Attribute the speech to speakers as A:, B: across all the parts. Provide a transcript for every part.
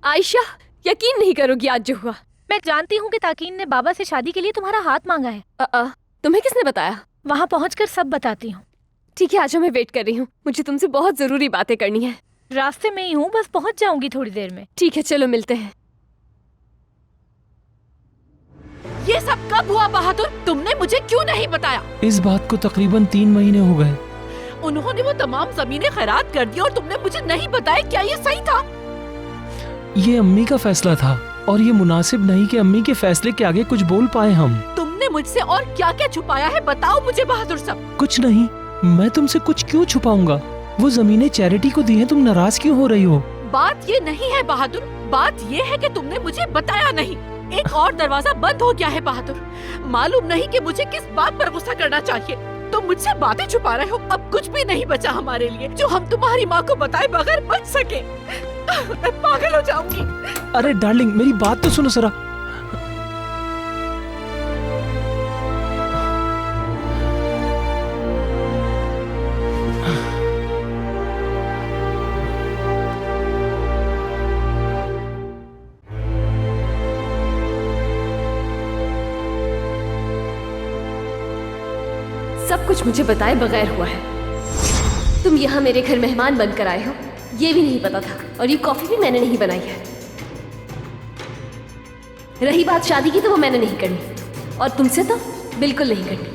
A: आयशा, यकीन नहीं करोगी आज जो हुआ।
B: मैं जानती हूँ कि ताकीन ने बाबा से शादी के लिए तुम्हारा हाथ मांगा है।
A: तुम्हें किसने बताया?
B: वहाँ पहुँचकर सब बताती हूँ।
A: ठीक है, आजा, मैं वेट कर रही हूँ। मुझे तुमसे बहुत जरूरी बातें करनी है।
B: रास्ते में ही हूँ, बस पहुँच जाऊंगी थोड़ी देर में।
A: ठीक है, चलो मिलते हैं।
C: ये सब कब हुआ बहादुर? तुमने मुझे क्यों नहीं बताया?
D: इस बात को तकरीबन 3 महीने हो गए।
C: उन्होंने वो तमाम जमीनें खैरात कर दी और तुमने मुझे नहीं बताया। क्या ये सही था?
D: ये अम्मी का फैसला था और ये मुनासिब नहीं कि अम्मी के फैसले के आगे कुछ बोल पाए हम।
C: तुमने मुझसे और क्या क्या छुपाया है, बताओ मुझे बहादुर साहब।
D: कुछ नहीं, मैं तुमसे कुछ क्यों छुपाऊंगा। वो जमीनें चैरिटी को दी हैं, तुम नाराज क्यों हो रही हो?
C: बात ये नहीं है बहादुर, बात ये है कि तुमने मुझे बताया नहीं। एक और दरवाजा बंद हो गया है बहादुर। मालूम नहीं कि मुझे किस बात पर गुस्सा करना चाहिए। तुम मुझसे बातें छुपा रहे हो। अब कुछ भी नहीं बचा हमारे लिए जो हम तुम्हारी माँ को बताए बगैर बच सके। मैं पागल हो जाऊंगी।
D: अरे डार्लिंग, मेरी बात तो सुनो जरा।
A: सब कुछ मुझे बताए बगैर हुआ है। तुम यहाँ मेरे घर मेहमान बनकर आए हो, ये भी नहीं पता था। और ये कॉफी भी मैंने नहीं बनाई है। रही बात शादी की, तो वो मैंने नहीं करनी और तुमसे तो बिल्कुल नहीं करनी।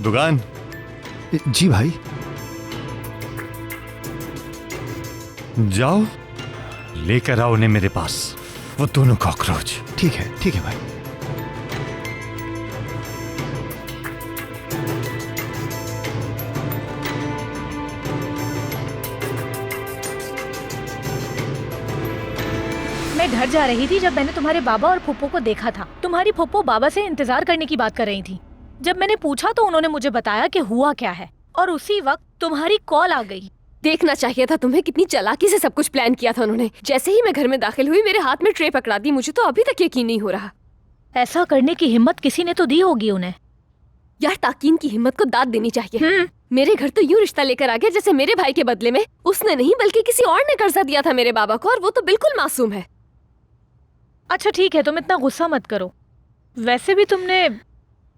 E: दुगान।
F: जी भाई।
E: जाओ लेकर आओ उन्हें मेरे पास, वो दोनों कॉकरोच।
F: ठीक है भाई।
B: मैं घर जा रही थी जब मैंने तुम्हारे बाबा और फूफो को देखा था। तुम्हारी फूफो बाबा से इंतजार करने की बात कर रही थी। जब मैंने पूछा तो उन्होंने मुझे बताया कि हुआ क्या है, और उसी वक्त तुम्हारी कॉल आ गई।
A: देखना चाहिए था तुम्हें, कितनी चालाकी से सब कुछ प्लान किया था उन्होंने। जैसे ही मैं घर में दाखिल हुई, मेरे हाथ में ट्रे पकड़ा दी। मुझे तो अभी तक यकीन नहीं हो रहा।
B: ऐसा करने की हिम्मत किसी ने तो दी होगी उन्हें।
A: यार, ताकीन की हिम्मत को दाद देनी चाहिए। मेरे घर तो यूं रिश्ता लेकर आ गया जैसे मेरे भाई के बदले में उसने नहीं बल्कि किसी और ने कर्जा दिया था मेरे बाबा को, और वो तो बिल्कुल मासूम है।
B: अच्छा ठीक है, तुम इतना गुस्सा मत करो। वैसे भी तुमने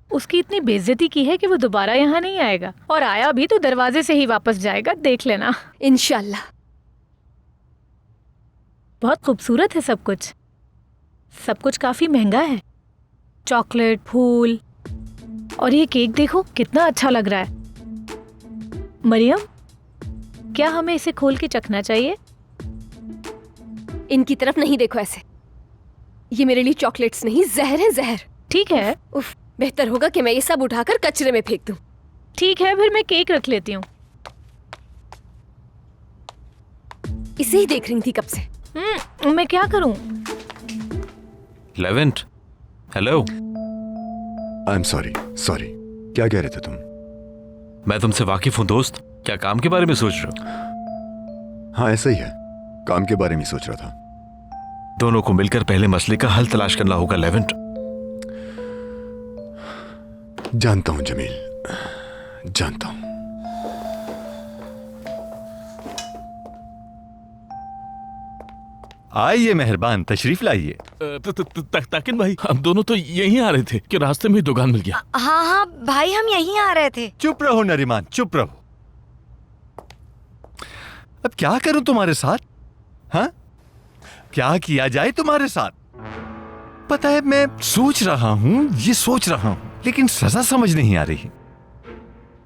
B: उसकी इतनी बेइज्जती की है कि वो दोबारा यहाँ नहीं आएगा, और आया भी तो दरवाजे से ही वापस जाएगा, देख लेना।
A: इंशाल्लाह।
B: बहुत खूबसूरत है सब कुछ। सब कुछ काफी महंगा है। चॉकलेट, फूल, और ये केक देखो कितना अच्छा लग रहा है। मरियम, क्या हमें इसे खोल के चखना चाहिए?
A: इनकी तरफ नहीं देखो ऐसे। ये मेरे लिए चॉकलेट्स नहीं, जहर है, जहर।
B: ठीक है।
A: उफ, बेहतर होगा कि मैं ये सब उठाकर कचरे में फेंक दूं।
B: ठीक है, फिर मैं केक रख लेती हूँ।
A: इसे ही देख रही थी कब से।
B: मैं क्या करूँ?
E: Levant, hello.
F: I am sorry. क्या कह रहे थे तुम?
E: मैं तुमसे वाकिफ हूँ दोस्त। क्या काम के बारे में सोच रहे हो?
F: हाँ ऐसा ही है, काम के बारे में सोच रहा था।
E: दोनों को मिलकर पहले मसले का हल तलाश करना होगा लेवेंट।
F: जानता हूं जमील, जानता हूं।
E: आइए मेहरबान, तशरीफ लाइए।
G: ताकिन भाई, हम दोनों तो यहीं आ रहे थे कि रास्ते में ही दुकान मिल गया।
H: हाँ भाई, हम यहीं आ रहे थे।
E: चुप रहो नरीमान, चुप रहो। अब क्या करूं तुम्हारे साथ? हाँ, क्या किया जाए तुम्हारे साथ? पता है, मैं सोच रहा हूं, लेकिन सजा समझ नहीं आ रही।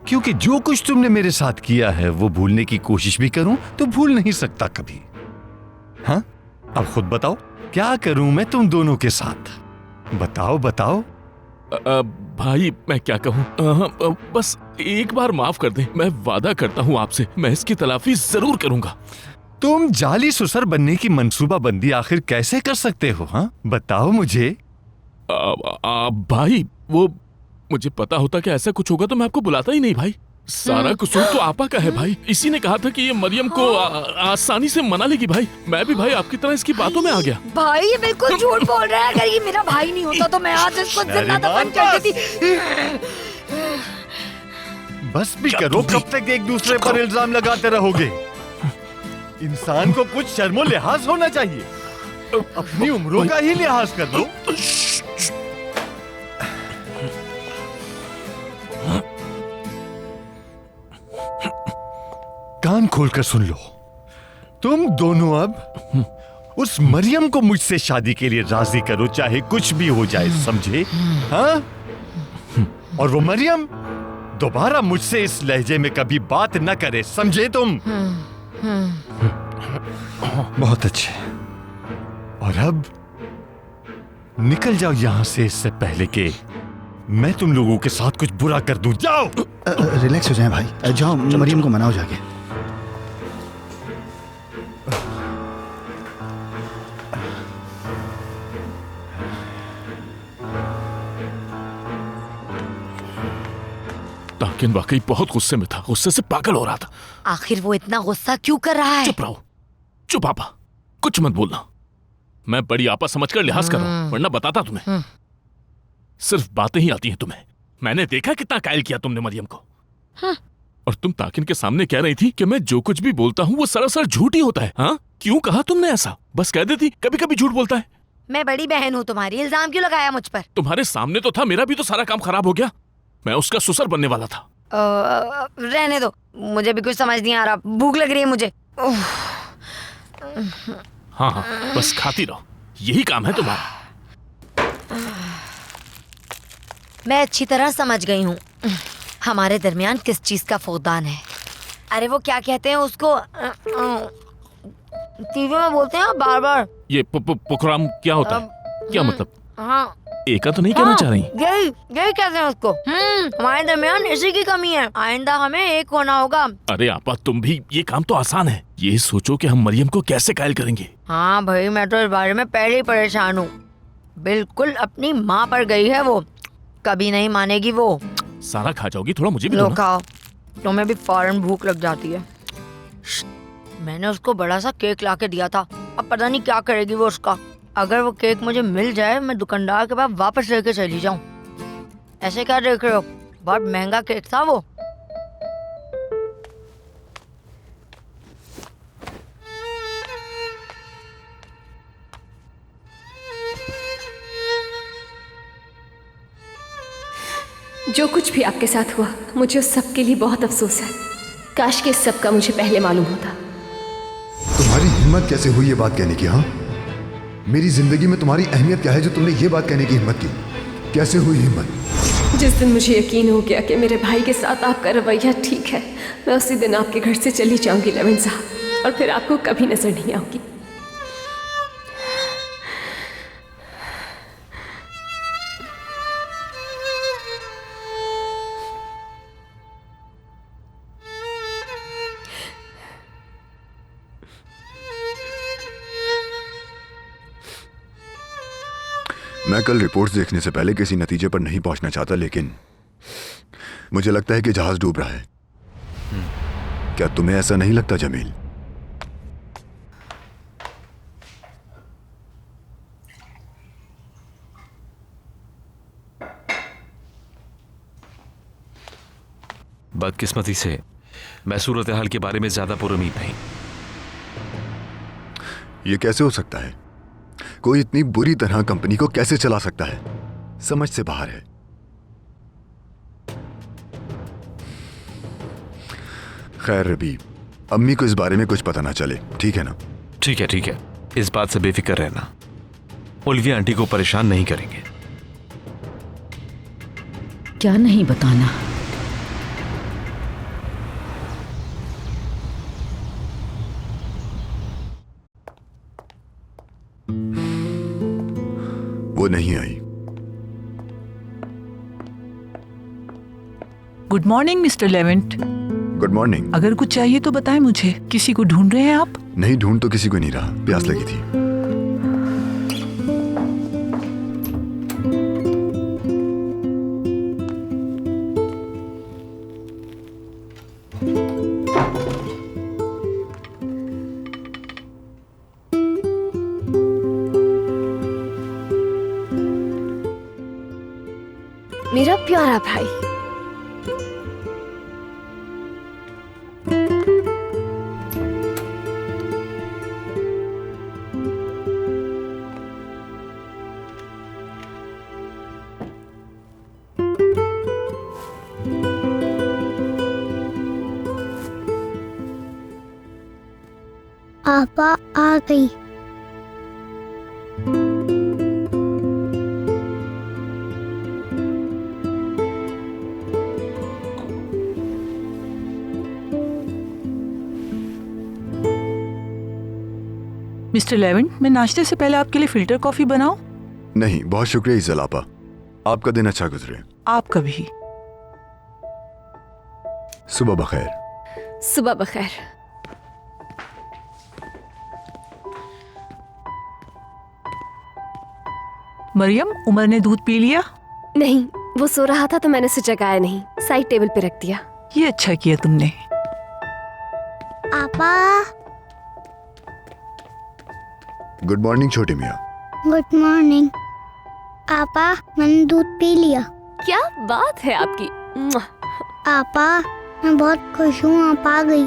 E: क्योंकि जो कुछ तुमने मेरे साथ किया है वो भूलने की कोशिश भी करूं तो भूल नहीं सकता कभी। हाँ, अब खुद बताओ, क्या करूं मैं तुम दोनों के साथ? बताओ।
G: भाई मैं क्या कहूँ, बस एक बार माफ कर दे। मैं वादा करता हूँ आपसे, मैं इसकी तलाफी जरूर करूंगा।
E: तुम जाली सुसर बनने की मंसूबाबंदी आखिर कैसे कर सकते हो? हाँ, बताओ मुझे।
G: भाई, वो मुझे पता होता कि ऐसा कुछ होगा तो मैं आपको बुलाता ही नहीं भाई। सारा कसूर तो आपा का है भाई। इसी ने कहा था कि ये मरियम को आसानी से मना लेगी भाई। मैं भी भाई आपकी तरह इसकी बातों में आ गया।
H: भाई ये बिल्कुल झूठ बोल रहा है। अगर ये मेरा भाई नहीं होता तो मैं आज इसको जिंदा दफन कर देती।
E: बस भी करो, कब तक एक दूसरे पर इल्जाम लगाते रहोगे? इंसान को कुछ शर्मो लिहाज होना चाहिए। अपनी उम्रों का ही लिहाज कर दो। कान खोलकर सुन लो, तुम दोनों अब उस मरियम को मुझसे शादी के लिए राजी करो, चाहे कुछ भी हो जाए, समझे? हाँ? और वो मरियम दोबारा मुझसे इस लहजे में कभी बात न करे, समझे तुम? बहुत अच्छे। और अब निकल जाओ यहां से, इससे पहले कि मैं तुम लोगों के साथ कुछ बुरा कर दूं। जाओ।
I: रिलैक्स हो जाएं भाई, जाओ मरियम को मनाओ जाके।
G: ताकिन वाकई बहुत गुस्से में था, गुस्से से पागल हो रहा था।
H: आखिर वो इतना गुस्सा क्यों कर रहा है?
G: चुप रहो, चुप आपा, कुछ मत बोलना। मैं बड़ी आपा समझकर लिहाज कर रहा हूं, वरना बताता तुम्हें। सिर्फ बातें ही आती हैं तुम्हें। मैंने देखा कितना कायल किया तुमने मरियम को। और तुम ताकिन के सामने कह रही थी कि मैं जो कुछ भी बोलता हूँ वो सरासर झूठ ही होता है। हाँ, क्यों कहा तुमने ऐसा? बस कह देती कभी कभी झूठ बोलता है।
H: मैं बड़ी बहन हूँ तुम्हारी, इल्जाम क्यों लगाया मुझ पर?
G: तुम्हारे सामने तो था, मेरा भी तो सारा काम खराब हो गया। मैं उसका ससुर बनने वाला था।
H: रहने दो, मुझे भी कुछ समझ नहीं आ रहा। भूख लग रही है मुझे।
G: हाँ हाँ, बस खाती रहो, यही काम है तुम्हारा।
H: मैं अच्छी तरह समझ गई हूँ हमारे दरमियान किस चीज का फौदान है। अरे वो क्या कहते हैं उसको, टीवी में बोलते हैं बार बार।
G: ये पुकराम क्या होता है? क्या मतलब?
H: हाँ,
G: एका तो नहीं कहना चाह रही?
H: यही कहते हैं उसको। हमारे दरमियान इसी की कमी है। आइंदा हमें एक होना होगा।
G: अरे आपा, तुम भी, ये काम तो आसान है। ये सोचो कि हम मरियम को कैसे कायल करेंगे।
H: हाँ भाई, मैं तो इस बारे में पहले ही परेशान हूँ। बिल्कुल अपनी माँ पर गई है वो, कभी नहीं मानेगी वो।
G: सारा खा जाओगी, थोड़ा मुझे भी
H: लो
G: दो ना।
H: खाओ, तुम्हें भी फौरन भूख लग जाती है। मैंने उसको बड़ा सा केक ला के दिया था, अब पता नहीं क्या करेगी वो उसका। अगर वो केक मुझे मिल जाए, मैं दुकानदार के पास वापस लेके चली जाऊं। ऐसे क्या देख रहे हो, बहुत महंगा केक था वो।
A: जो कुछ भी आपके साथ हुआ, मुझे उस सब के लिए बहुत अफसोस है। काश के इस सब का मुझे पहले मालूम होता।
F: तुम्हारी हिम्मत कैसे हुई ये बात कहने की? हाँ, मेरी जिंदगी में तुम्हारी अहमियत क्या है जो तुमने ये बात कहने की हिम्मत की? कैसे हुई हिम्मत?
A: जिस दिन मुझे यकीन हो गया कि मेरे भाई के साथ आपका रवैया ठीक है, मैं उसी दिन आपके घर से चली जाऊंगी लेविन साहब, और फिर आपको कभी नजर नहीं आऊंगी।
F: मैं कल रिपोर्ट्स देखने से पहले किसी नतीजे पर नहीं पहुंचना चाहता, लेकिन मुझे लगता है कि जहाज डूब रहा है। क्या तुम्हें ऐसा नहीं लगता जमील?
J: बदकिस्मती से मैं सूरत हाल के बारे में ज्यादा पुरुमीद नहीं।
F: यह कैसे हो सकता है? कोई इतनी बुरी तरह कंपनी को कैसे चला सकता है? समझ से बाहर है। खैर रबी, अम्मी को इस बारे में कुछ पता ना चले, ठीक है ना?
J: ठीक है, ठीक है, इस बात से बेफिक्र रहना। ओलिविया आंटी को परेशान नहीं करेंगे।
K: क्या नहीं बताना?
F: वो नहीं आई।
L: Good morning mister Levent.
F: Good morning.
L: अगर कुछ चाहिए तो बताएं मुझे। किसी को ढूंढ रहे हैं आप?
F: नहीं, ढूंढ तो किसी को नहीं रहा, प्यास लगी थी।
A: मेरा प्यारा भाई।
M: आपा आ गई।
L: मिस्टर लेवेंट, मैं नाश्ते से पहले आपके लिए फिल्टर कॉफी बनाऊं?
F: नहीं, बहुत शुक्रिया इज़ल आपा। आपका दिन अच्छा गुजरे।
L: आपका भी।
F: सुबह बखैर।
A: सुबह बखैर।
L: मरियम, उमर ने दूध पी लिया?
A: नहीं, वो सो रहा था तो मैंने उसे जगाया नहीं, साइड टेबल पे रख दिया।
L: ये अच्छा किया तुमने।
M: आपा।
F: गुड मॉर्निंग छोटी मियाँ।
M: Good morning. आपा, मैंने दूध पी लिया।
A: क्या बात है आपकी।
M: आपा, मैं बहुत खुश हूँ आप आ गई।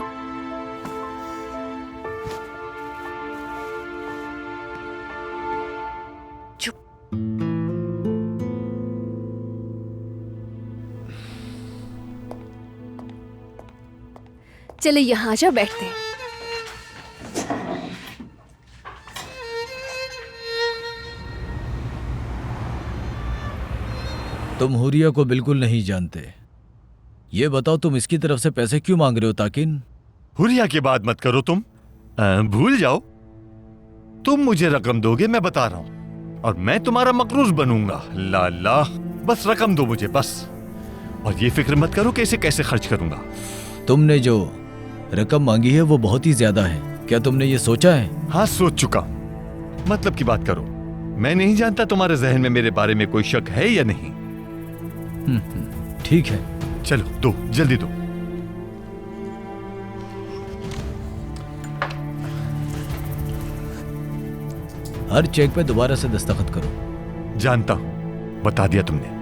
A: चलो यहाँ आ जाओ, बैठते हैं।
N: तुम हुरिया को बिल्कुल नहीं जानते। ये बताओ, तुम इसकी तरफ से पैसे क्यों मांग रहे हो ताकिन?
E: हुरिया की बात मत करो तुम। भूल जाओ। तुम मुझे रकम दोगे, मैं बता रहा हूं, और मैं तुम्हारा मकरूज बनूंगा। ला ला, बस रकम दो मुझे, बस। और ये फिक्र मत करो कि इसे कैसे खर्च करूंगा।
N: तुमने जो रकम मांगी है वो बहुत ही ज्यादा है। क्या तुमने ये सोचा है?
E: हाँ, सोच चुका। मतलब की बात करो। मैं नहीं जानता तुम्हारे जहन में मेरे बारे में कोई शक है या नहीं।
N: ठीक है,
E: चलो दो, जल्दी दो।
N: हर चेक पे दोबारा से दस्तखत करो।
E: जानता हूं, बता दिया तुमने।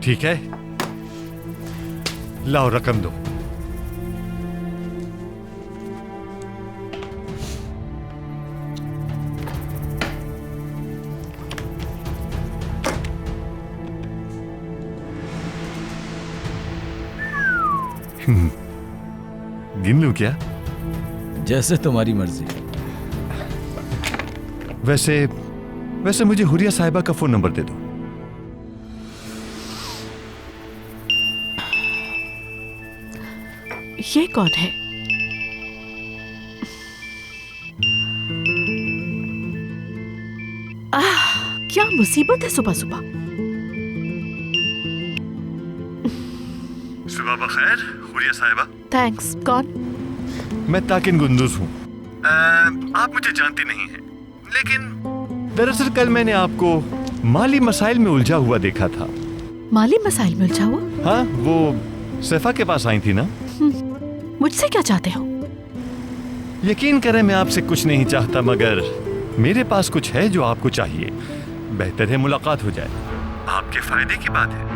E: ठीक है, लाओ रकम दो। गिन लूं क्या?
N: जैसे तुम्हारी मर्जी।
E: वैसे मुझे हुरिया साहिबा का फोन नंबर दे दो।
C: ये कौन है? क्या मुसीबत है सुबह सुबह।
E: सुबह बखैर हुरिया साहिबा।
C: थैंक्स। कौन?
E: मैं ताकिन गुंदुज हूँ। आप मुझे जानती नहीं हैं, लेकिन दरअसल कल मैंने आपको माली मसाइल में उलझा हुआ देखा था।
C: माली मसाइल में उलझा हुआ?
E: हाँ, वो सैफा के पास आई थी ना।
C: मुझसे क्या चाहते हो?
E: यकीन करें, मैं आपसे कुछ नहीं चाहता, मगर मेरे पास कुछ है जो आपको चाहिए। बेहतर है मुलाकात हो जाए, आपके फायदे की बात है।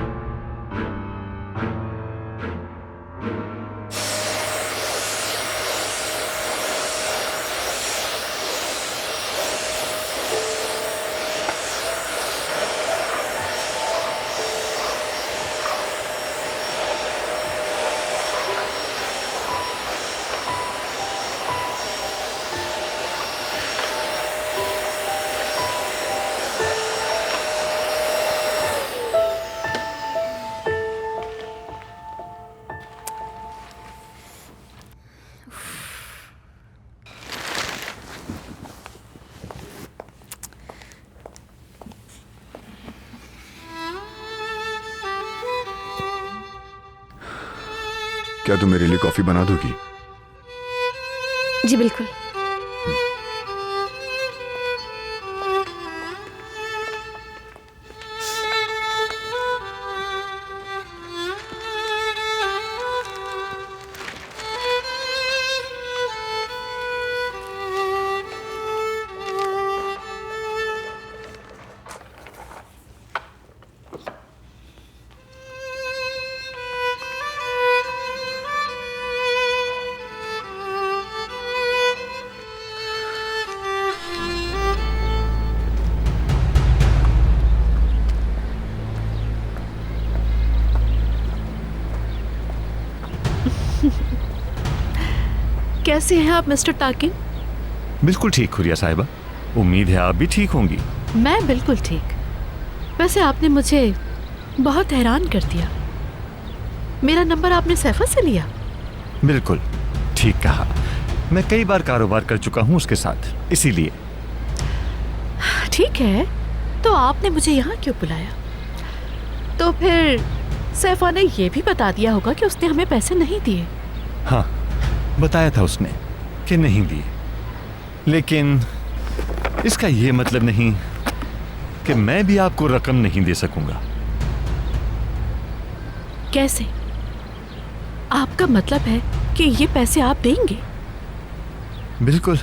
F: क्या तुम मेरे लिए कॉफी बना दोगी?
A: जी बिल्कुल।
C: कैसे हैं आप मिस्टर ताकिन?
E: बिल्कुल ठीक हुरिया साहिबा, उम्मीद है आप भी ठीक होंगी।
C: मैं बिल्कुल ठीक। वैसे आपने मुझे बहुत हैरान कर दिया। मेरा नंबर आपने सैफा से लिया?
E: बिल्कुल ठीक कहा, मैं कई बार कारोबार कर चुका हूँ उसके साथ, इसीलिए।
C: ठीक है, तो आपने मुझे यहाँ क्यों बुलाया? तो फिर सैफा ने यह भी बता दिया होगा कि उसने हमें पैसे नहीं दिए।
E: हाँ, बताया था उसने कि नहीं दिए, लेकिन इसका ये मतलब नहीं कि मैं भी आपको रकम नहीं दे सकूंगा।
C: कैसे? आपका मतलब है कि ये पैसे आप देंगे?
E: बिल्कुल,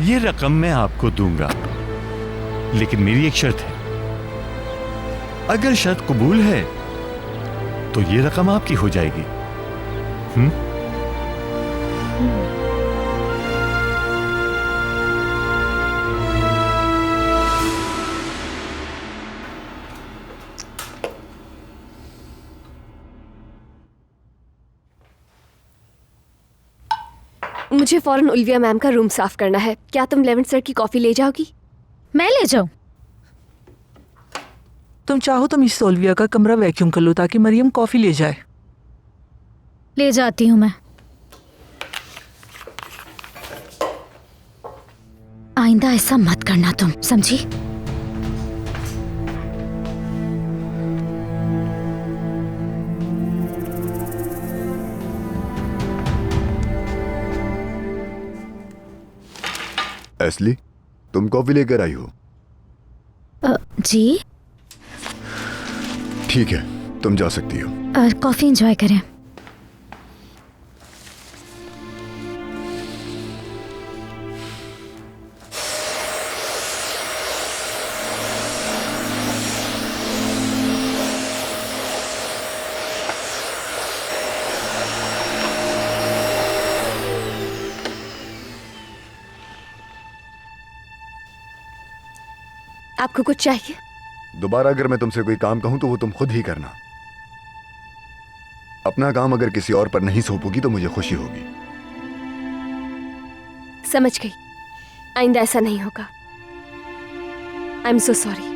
E: ये रकम मैं आपको दूंगा, लेकिन मेरी एक शर्त है। अगर शर्त कबूल है तो ये रकम आपकी हो जाएगी।
A: मुझे फौरन उल्विया मैम का रूम साफ करना है। क्या तुम लेवेंट सर की कॉफी ले जाओगी?
B: मैं ले जाऊं?
L: तुम चाहो तो मिस ओलिविया का कमरा वैक्यूम कर लो ताकि मरियम कॉफी ले जाए।
B: ले जाती हूँ मैं। आइंदा ऐसा मत करना तुम, समझी?
F: एस्ली, तुम कॉफी लेकर आई हो?
B: जी।
F: ठीक है, तुम जा सकती हो।
B: कॉफी एंजॉय करें।
A: आपको कुछ चाहिए?
F: दोबारा अगर मैं तुमसे कोई काम कहूं तो वो तुम खुद ही करना। अपना काम अगर किसी और पर नहीं सौंपोगी तो मुझे खुशी होगी।
A: समझ गई, आइंदा ऐसा नहीं होगा। I am so sorry.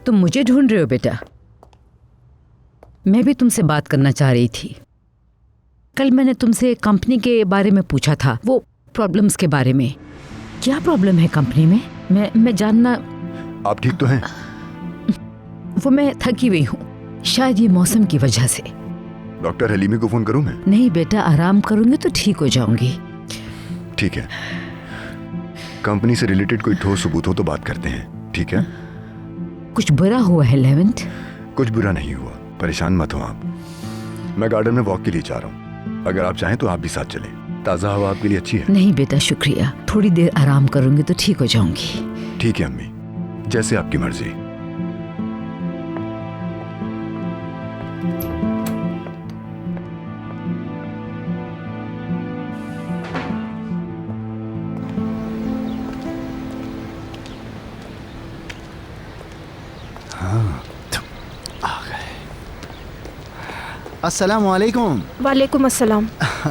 K: तुम मुझे ढूंढ रहे हो बेटा? मैं भी तुमसे बात करना चाह रही थी। कल मैंने तुमसे कंपनी के बारे में पूछा था, वो प्रॉब्लम्स के बारे में। क्या प्रॉब्लम है कंपनी में? मैं जानना।
F: आप ठीक तो हैं?
K: वो मैं थकी हुई हूँ, शायद ये मौसम की वजह से।
F: डॉक्टर हलीमी को फोन करूं मैं?
K: नहीं बेटा, आराम करूंगी तो ठीक हो जाऊंगी।
F: ठीक है, कंपनी से रिलेटेड कोई ठोस सबूत हो तो बात करते हैं, ठीक है?
K: कुछ बुरा हुआ है लेवेंट?
F: कुछ बुरा नहीं हुआ, परेशान मत हो आप। मैं गार्डन में वॉक के लिए जा रहा हूँ, अगर आप चाहें तो आप भी साथ चलें। ताज़ा हवा आपके लिए अच्छी है।
K: नहीं बेटा शुक्रिया, थोड़ी देर आराम करूंगी तो ठीक हो जाऊंगी।
F: ठीक है अम्मी, जैसे आपकी मर्जी।
I: अस्सलाम वालेकुम।
B: वालेकुम अस्सलाम।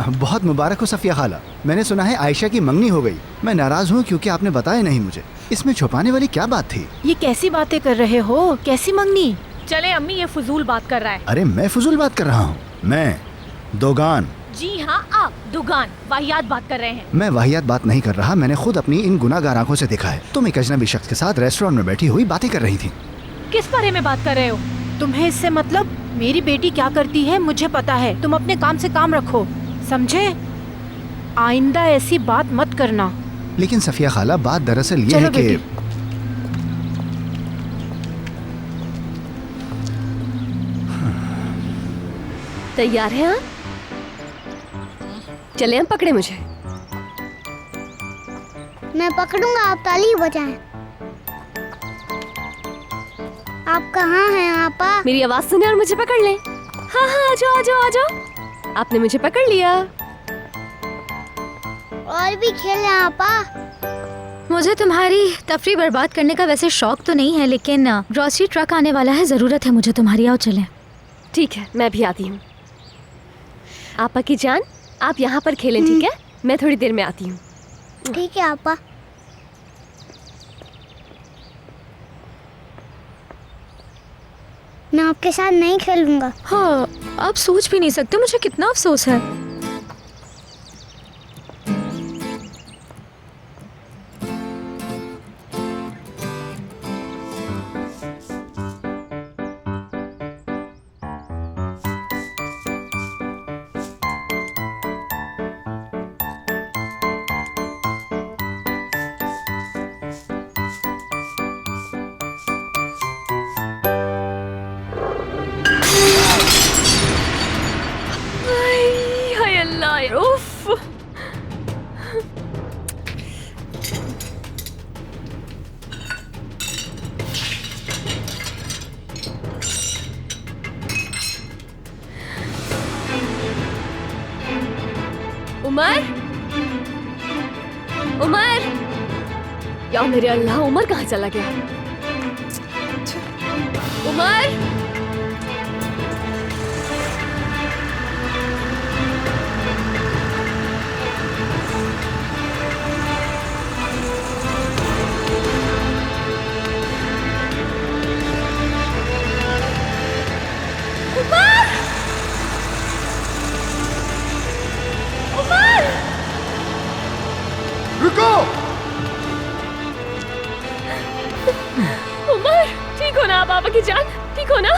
I: बहुत मुबारक हो सफिया खाला, मैंने सुना है आयशा की मंगनी हो गई। मैं नाराज हूँ क्योंकि आपने बताया नहीं मुझे। इसमें छुपाने वाली क्या बात थी?
B: ये कैसी बातें कर रहे हो? कैसी मंगनी? चले अम्मी, ये फजूल बात कर रहा है।
I: अरे मैं फजूल बात कर रहा हूँ? मैं दोगान?
B: जी हाँ, आप दुगान वाहियात बात कर रहे हैं।
I: मैं वाहियात बात नहीं कर रहा, मैंने खुद अपनी इन गुनाहगार आंखों से देखा है। तुम एक अजनबी शख्स के साथ रेस्टोरेंट में बैठी हुई बातें कर रही थी।
B: किस बारे में बात कर रहे हो? तुम्हें इससे मतलब? मेरी बेटी क्या करती है मुझे पता है। तुम अपने काम से काम रखो, समझे? आइंदा ऐसी बात मत करना।
I: लेकिन सफिया खाला, बात दरअसल ये है कि
A: तैयार हैं आप? चले हम, पकड़े मुझे।
M: मैं पकड़ूंगा, आप ताली बजाएं। आप कहाँ हैं आपा?
A: मेरी आवाज सुने और मुझे पकड़ लें। हाँ हाँ, आ जाओ आ जाओ आ जाओ। आपने मुझे पकड़ लिया।
M: और भी खेलें आपा?
O: मुझे तुम्हारी तफरी बर्बाद करने का वैसे शौक तो नहीं है, लेकिन ग्रॉसरी ट्रक आने वाला है, जरूरत है मुझे तुम्हारी। आओ चलें।
A: ठीक है, मैं भी आती हूँ। आपा की जान, आप यहाँ पर खेलें, ठीक है? मैं थोड़ी देर में आती हूँ।
M: ठीक है आपा। मैं आपके साथ नहीं खेलूंगा।
O: हाँ, आप सोच भी नहीं सकते मुझे कितना अफसोस है।
A: उमर, उमर, या मेरे अल्लाह, उमर कहाँ चला गया? उमर,
F: रुको!
A: उमर, ठीक हो ना आप? पापा की जान, ठीक हो ना?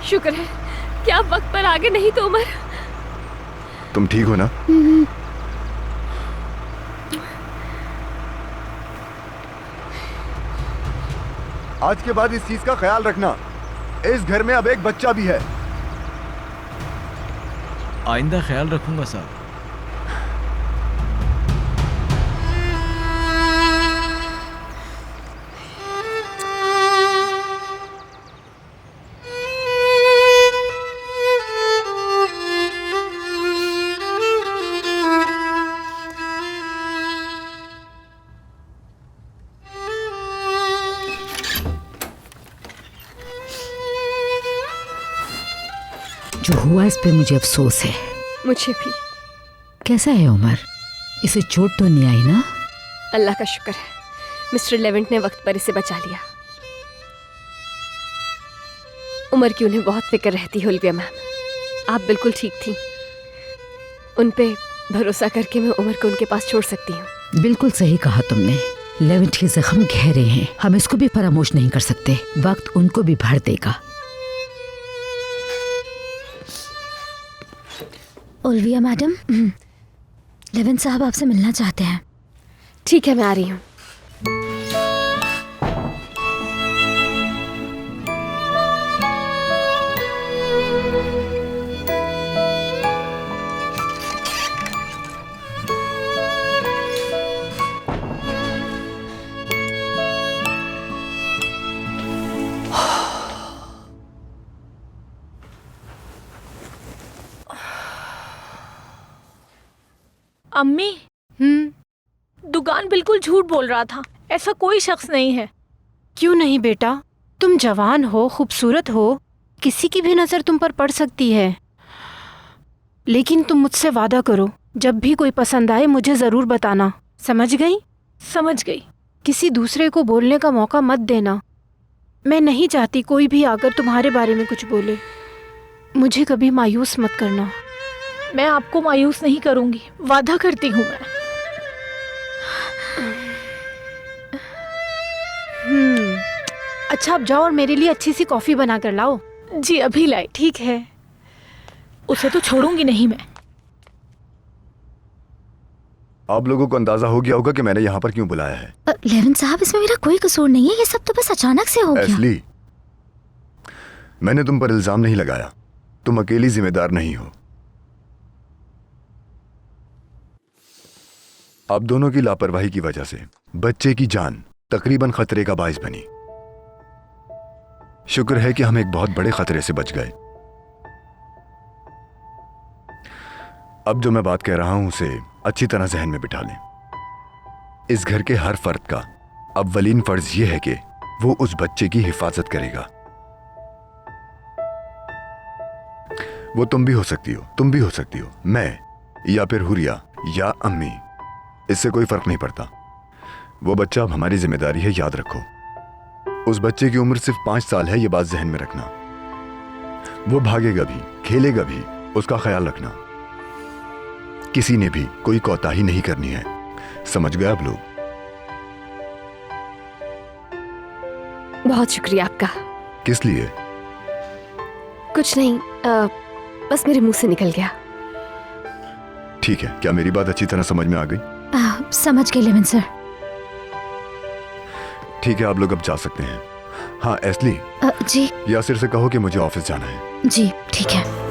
A: शुक्र है कि आप वक्त पर आगे, नहीं तो उमर।
F: तुम ठीक हो ना? आज के बाद इस चीज का ख्याल रखना, इस घर में अब एक बच्चा भी है।
N: आइंदा ख्याल रखूंगा साहब।
K: जो हुआ इस पे मुझे अफसोस है।
A: मुझे भी।
K: कैसा है उमर? इसे चोट तो नहीं आई ना?
A: अल्लाह का शुक्र है, मिस्टर लेवेंट ने वक्त पर इसे बचा लिया। उमर की उन्हें बहुत फिक्र रहती है उल्विया मैम। आप बिल्कुल ठीक थी। उन पे भरोसा करके मैं उमर को उनके पास छोड़ सकती हूँ।
K: बिल्कुल सही कहा तुमने। लेवेंट के जख्म गहरे हैं, हम इसको भी फरामोश नहीं कर सकते। वक्त उनको भी भर देगा।
O: ओल्विया मैडम, लेवेंट साहब आपसे मिलना चाहते हैं।
A: ठीक है, मैं आ रही हूँ।
B: अम्मी, दुकान बिल्कुल झूठ बोल रहा था। ऐसा कोई शख्स नहीं है।
P: क्यों नहीं बेटा, तुम जवान हो, खूबसूरत हो, किसी की भी नजर तुम पर पड़ सकती है। लेकिन तुम मुझसे वादा करो, जब भी कोई पसंद आए मुझे जरूर बताना। समझ गई?
B: समझ गई।
P: किसी दूसरे को बोलने का मौका मत देना। मैं नहीं चाहती कोई भी आकर तुम्हारे बारे में कुछ बोले। मुझे कभी मायूस मत करना।
B: मैं आपको मायूस नहीं करूंगी, वादा करती हूँ मैं।
P: अच्छा, आप जाओ और मेरे लिए अच्छी सी कॉफी बना कर लाओ।
B: जी अभी लाई।
P: ठीक है।
B: उसे तो छोड़ूंगी नहीं मैं।
F: आप लोगों को अंदाजा हो गया होगा कि मैंने यहाँ पर क्यों बुलाया है।
O: लेविन साहब, इसमें मेरा कोई कसूर नहीं है, ये सब तो बस अचानक से हो गया।
F: एस्ली, मैंने तुम पर इल्जाम नहीं लगाया, तुम अकेली जिम्मेदार नहीं हो। आप दोनों की लापरवाही की वजह से बच्चे की जान तकरीबन खतरे का बाइस बनी। शुक्र है कि हम एक बहुत बड़े खतरे से बच गए। अब जो मैं बात कह रहा हूं उसे अच्छी तरह जहन में बिठा लें। इस घर के हर फर्द का अव्वलीन फर्ज यह है कि वो उस बच्चे की हिफाजत करेगा। वो तुम भी हो सकती हो, तुम भी हो सकती हो, मैं या फिर हुरिया या अम्मी, इससे कोई फर्क नहीं पड़ता। वो बच्चा अब हमारी जिम्मेदारी है, याद रखो। उस बच्चे की उम्र सिर्फ 5 साल है, ये बात जहन में रखना। वो भागेगा भी, खेलेगा भी, उसका ख्याल रखना। किसी ने भी कोई कोताही नहीं करनी है, समझ गए आप लोग?
A: बहुत शुक्रिया आपका।
F: किस लिए?
A: कुछ नहीं, बस मेरे मुंह से निकल गया।
F: ठीक है, क्या मेरी बात अच्छी तरह समझ में आ गई?
O: समझ गए लेविन सर।
F: ठीक है, आप लोग अब जा सकते हैं। हाँ एस्ली,
O: जी।
F: यासिर से कहो कि मुझे ऑफिस जाना है।
O: जी ठीक है।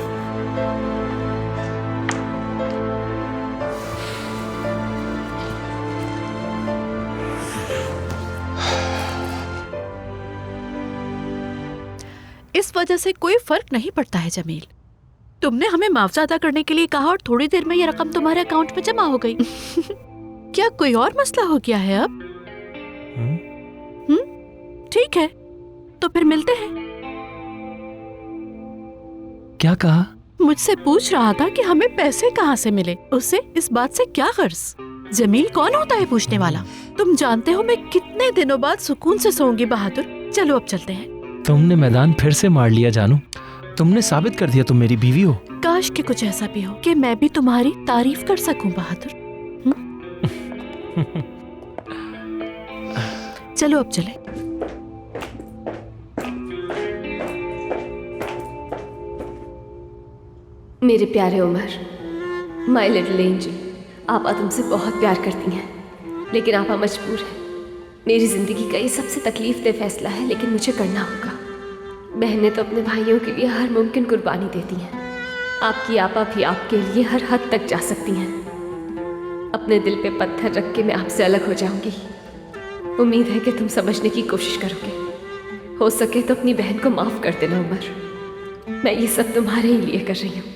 C: इस वजह से कोई फर्क नहीं पड़ता है जमील। तुमने हमें मुआवजा अदा करने के लिए कहा और थोड़ी देर में ये रकम तुम्हारे अकाउंट में जमा हो गई। क्या कोई और मसला हो गया है अब? ठीक है, तो फिर मिलते हैं।
D: क्या कहा?
C: मुझसे पूछ रहा था कि हमें पैसे कहाँ से मिले। उसे इस बात से क्या गर्ज? जमील कौन होता है पूछने वाला? तुम जानते हो मैं कितने दिनों बाद सुकून से सोऊंगी बहादुर। चलो अब चलते हैं।
D: तुमने मैदान फिर से मार लिया जानू। तुमने साबित कर दिया तुम मेरी बीवी हो।
C: काश कि कुछ ऐसा भी हो कि मैं भी तुम्हारी तारीफ कर सकूं बहादुर। चलो अब चले।
A: मेरे प्यारे उमर, माय लिटिल एंजल, आपा तुमसे बहुत प्यार करती हैं, लेकिन आपा मजबूर है। मेरी जिंदगी का ये सबसे तकलीफ-दह फैसला है, लेकिन मुझे करना होगा। बहनें तो अपने भाइयों के लिए हर मुमकिन कुर्बानी देती हैं। आपकी आपा भी आपके लिए हर हद तक जा सकती हैं। अपने दिल पे पत्थर रख के मैं आपसे अलग हो जाऊंगी। उम्मीद है कि तुम समझने की कोशिश करोगे। हो सके तो अपनी बहन को माफ कर देना उमर। मैं ये सब तुम्हारे ही लिए कर रही हूँ।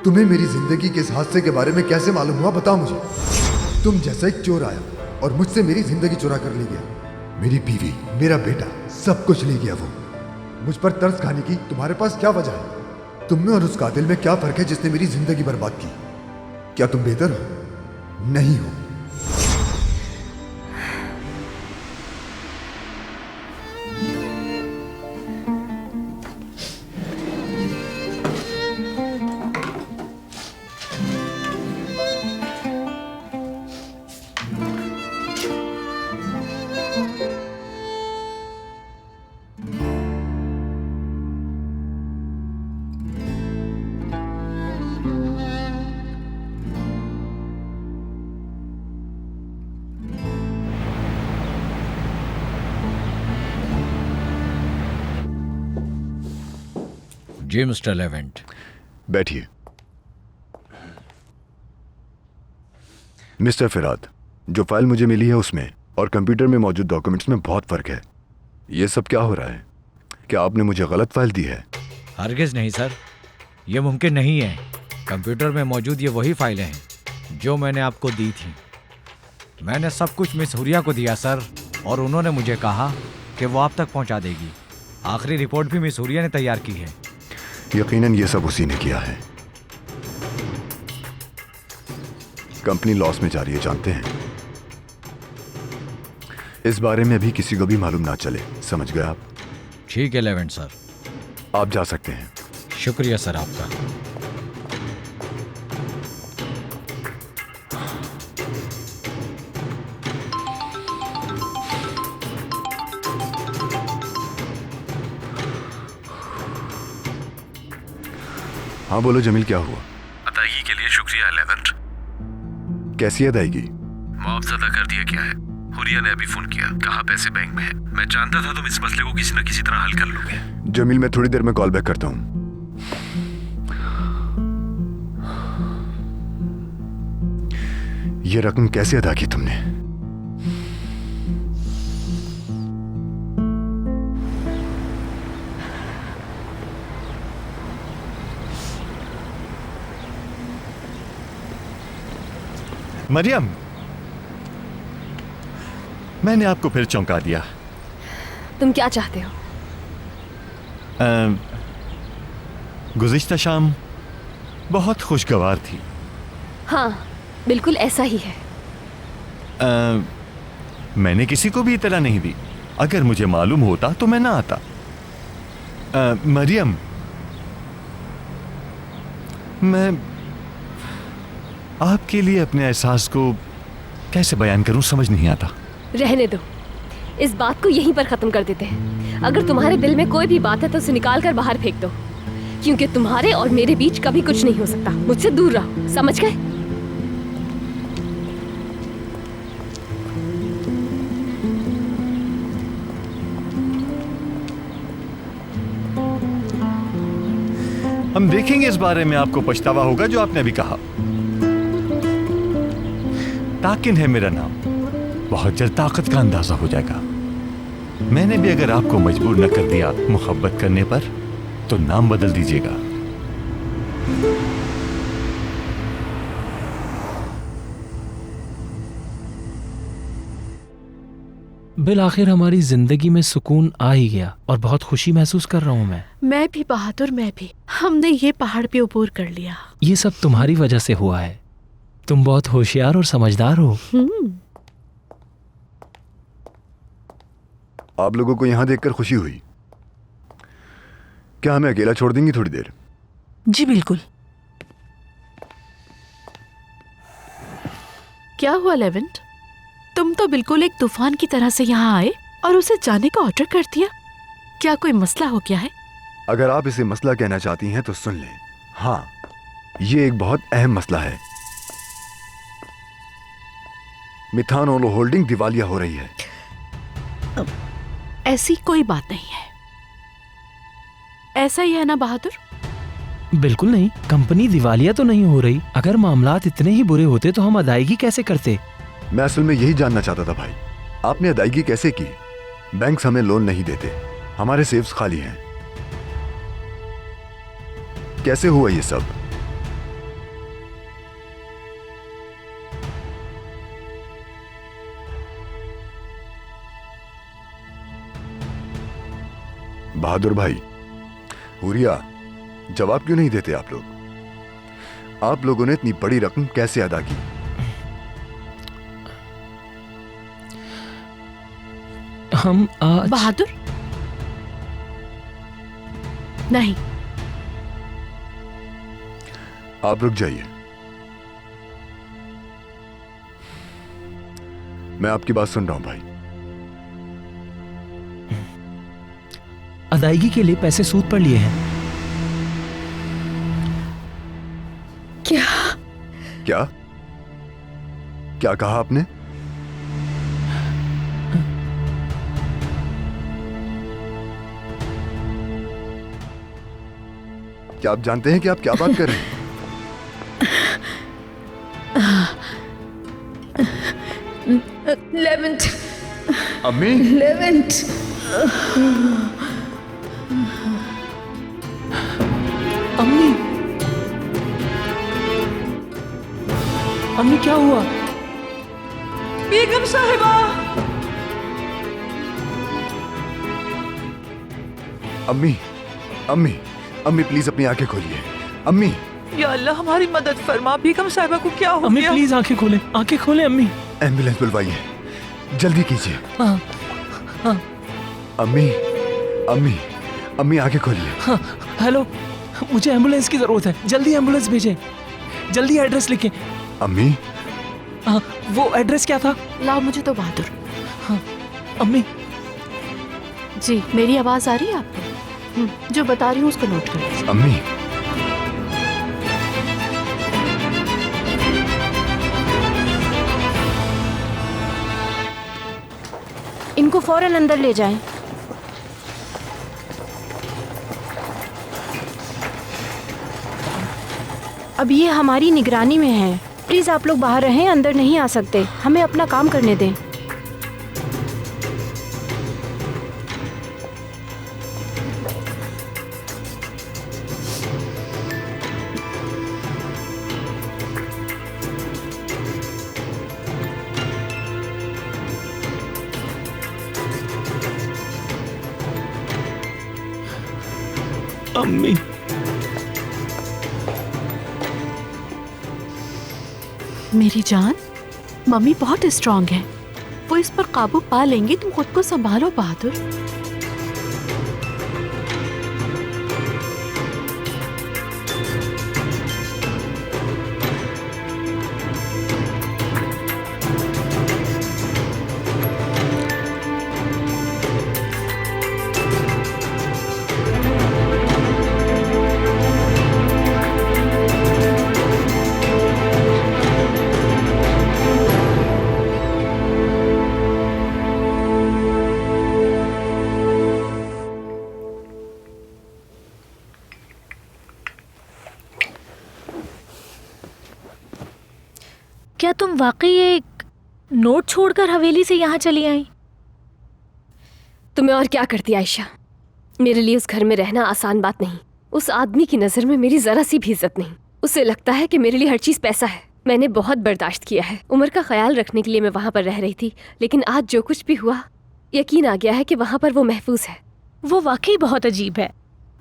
Q: तुम्हें मेरी जिंदगी के इस हादसे के बारे में कैसे मालूम हुआ, बताओ मुझे। तुम जैसा एक चोर आया और मुझसे मेरी जिंदगी चुरा कर ले गया। मेरी बीवी, मेरा बेटा, सब कुछ ले गया वो। मुझ पर तरस खाने की तुम्हारे पास क्या वजह है? तुम में और उस कातिल में क्या फर्क है जिसने मेरी जिंदगी बर्बाद की? क्या तुम बेहतर हो? नहीं हो।
N: जी मिस्टर लेवेंट,
F: बैठिए। मिस्टर फिराद, जो फाइल मुझे मिली है उसमें और कंप्यूटर में मौजूद डॉक्यूमेंट्स में बहुत फर्क है। ये सब क्या हो रहा है? क्या आपने मुझे गलत फाइल दी है?
N: हरगिज नहीं सर, ये मुमकिन नहीं है। कंप्यूटर में मौजूद ये वही फाइलें हैं जो मैंने आपको दी थी। मैंने सब कुछ मिस हुरिया को दिया सर, और उन्होंने मुझे कहा कि वो आप तक पहुंचा देगी। आखिरी रिपोर्ट भी मिस हुरिया ने तैयार की है।
F: यकीनन ये सब उसी ने किया है। कंपनी लॉस में जा रही है, जानते हैं। इस बारे में अभी किसी को भी मालूम ना चले, समझ गए आप?
N: ठीक है लेवेंट सर,
F: आप जा सकते हैं।
N: शुक्रिया सर आपका।
F: हाँ बोलो जमील, क्या हुआ?
J: अदायगी के लिए शुक्रिया एलेवेंट।
F: कैसी अदायगी?
J: मुआवजा अदा कर दिया क्या है? हुरिया ने अभी फोन किया, कहा पैसे बैंक में है। मैं जानता था तुम इस मसले को किसी न किसी तरह हल कर लोगे।
F: जमील मैं थोड़ी देर में कॉल बैक करता हूँ। ये रकम कैसे अदा की तुमने?
E: मरियम, मैंने आपको फिर चौंका दिया।
A: तुम क्या चाहते हो?
E: गुज़िश्ता शाम बहुत खुशगवार थी।
A: हाँ, बिल्कुल ऐसा ही है।
E: मैंने किसी को भी इतला नहीं दी। अगर मुझे मालूम होता तो मैं ना आता। मरियम, मैं आपके लिए अपने एहसास को कैसे बयान करूं, समझ नहीं आता।
A: रहने दो, इस बात को यहीं पर खत्म कर देते हैं। अगर तुम्हारे दिल में कोई भी बात है तो उसे निकाल कर बाहर फेंक दो, क्योंकि तुम्हारे और मेरे बीच कभी कुछ नहीं हो सकता। मुझसे दूर रहो, समझ गए?
E: हम देखेंगे इस बारे में आपको पछतावा होगा जो आपने अभी कहा। ताकिन है मेरा नाम, बहुत जल्द ताकत का अंदाजा हो जाएगा। मैंने भी अगर आपको मजबूर न कर दिया मोहब्बत करने पर तो नाम बदल दीजिएगा।
D: बिल आखिर हमारी जिंदगी में सुकून आ ही गया और बहुत खुशी महसूस कर रहा हूँ
C: मैं भी बहादुर, मैं भी। हमने ये पहाड़ पे अबूर कर लिया।
D: ये सब तुम्हारी वजह से हुआ है। तुम बहुत होशियार और समझदार हो।
F: आप लोगों को यहाँ देखकर खुशी हुई। क्या हमें अकेला छोड़ देंगी थोड़ी देर?
C: जी बिल्कुल। क्या हुआ लेवेंट? तुम तो बिल्कुल एक तूफान की तरह से यहाँ आए और उसे जाने का ऑर्डर कर दिया। क्या कोई मसला हो गया है?
F: अगर आप इसे मसला कहना चाहती हैं तो सुन लें। हाँ, ये एक बहुत अहम मसला है। मिथान ओलो होल्डिंग दिवालिया हो रही है।
C: ऐसी कोई बात नहीं है। ऐसा ही है ना बहादुर?
D: बिल्कुल नहीं, कंपनी दिवालिया तो नहीं हो रही। अगर मामलात इतने ही बुरे होते तो हम अदायगी कैसे करते?
F: मैं असल में यही जानना चाहता था भाई, आपने अदायगी कैसे की? बैंक्स हमें लोन नहीं देते, हमारे सेव्स खाली हैं। कैसे हुआ ये सब? बहादुर भाई, हुरिया, जवाब क्यों नहीं देते आप लोग? आप लोगों ने इतनी बड़ी रकम कैसे अदा की?
D: हम आज...
C: बहादुर, नहीं।
F: आप रुक जाइए, मैं आपकी बात सुन रहा हूं भाई।
D: अदायगी के लिए पैसे सूद पर लिए हैं।
C: क्या?
F: क्या क्या कहा आपने? क्या आप जानते हैं कि आप क्या बात कर रहे हैं?
K: लेवेंट,
F: अम्मी,
K: लेवेंट,
D: अम्मी, अम्मी क्या हुआ?
L: बेगम साहिबा,
F: अम्मी, अम्मी, अम्मी प्लीज अपनी आंखें खोलिए। अम्मी,
L: या अल्लाह हमारी मदद फरमा। बेगम साहिबा को क्या हो
D: अम्मी
L: गया?
D: प्लीज आंखें खोले, आंखें खोले अम्मी।
F: एम्बुलेंस बुलवाइए, जल्दी कीजिए।
D: हाँ, हाँ।
F: अम्मी, अम्मी, अम्मी आंखें खोलिए।
D: हाँ, हेलो, मुझे एम्बुलेंस की जरूरत है, जल्दी एम्बुलेंस भेजें, जल्दी एड्रेस लिखें।
F: अम्मी,
D: हाँ, वो एड्रेस क्या था?
C: लाओ मुझे तो बहादुर।
D: हाँ, अम्मी।
C: जी, मेरी आवाज आ रही है आपको? जो बता रही हूँ उसको नोट कर लीजिए।
F: अम्मी,
P: इनको फौरन अंदर ले जाएं। अब ये हमारी निगरानी में है। प्लीज आप लोग बाहर रहें, अंदर नहीं आ सकते। हमें अपना काम करने दें।
D: अम्मी,
C: मेरी जान, मम्मी बहुत स्ट्रांग है, वो इस पर काबू पा लेंगी। तुम खुद को संभालो बहादुर।
B: क्या तुम वाकई एक नोट छोड़कर हवेली से यहाँ चली आई?
A: तुम्हें और क्या करती आयशा? मेरे लिए उस घर में रहना आसान बात नहीं। उस आदमी की नजर में मेरी जरा सी भी इज्जत नहीं। उसे लगता है कि मेरे लिए हर चीज पैसा है। मैंने बहुत बर्दाश्त किया है। उमर का ख्याल रखने के लिए मैं वहाँ पर रह रही थी, लेकिन आज जो कुछ भी हुआ, यकीन आ गया है कि वहाँ पर वो महफूज है।
B: वो वाकई बहुत अजीब है।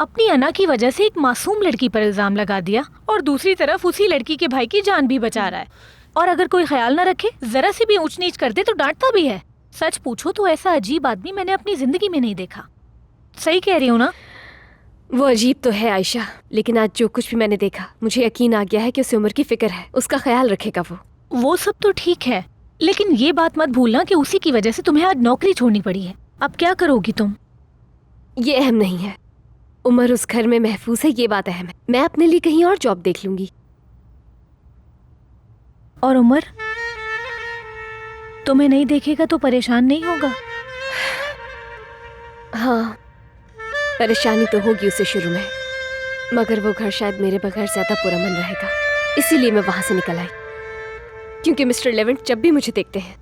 B: अपनी अना की वजह से एक मासूम लड़की पर इल्जाम लगा दिया और दूसरी तरफ उसी लड़की के भाई की जान भी बचा रहा है। और अगर कोई ख्याल न रखे, जरा सी भी ऊंच नीच कर दे तो डांटता भी है। सच पूछो तो ऐसा अजीब आदमी मैंने अपनी जिंदगी में नहीं देखा। सही कह रही हूँ ना?
A: वो अजीब तो है आयशा, लेकिन आज जो कुछ भी मैंने देखा, मुझे यकीन आ गया है कि उसे उमर की फिक्र है, उसका ख्याल रखेगा
B: वो सब तो ठीक है, लेकिन ये बात मत भूलना कि उसी की वजह से तुम्हें आज नौकरी छोड़नी पड़ी है। अब क्या करोगी तुम?
A: ये अहम नहीं है। उमर उस घर में महफूज है, ये बात अहम है। मैं अपने लिए कहीं और जॉब देख लूंगी।
B: और उमर तुम्हें नहीं देखेगा तो परेशान नहीं होगा?
A: हाँ, परेशानी तो होगी उसे शुरू में, मगर वो घर शायद मेरे बगैर ज्यादा पुरअमन रहेगा। इसीलिए मैं वहां से निकल आई, क्योंकि मिस्टर लेवेंट जब भी मुझे देखते हैं,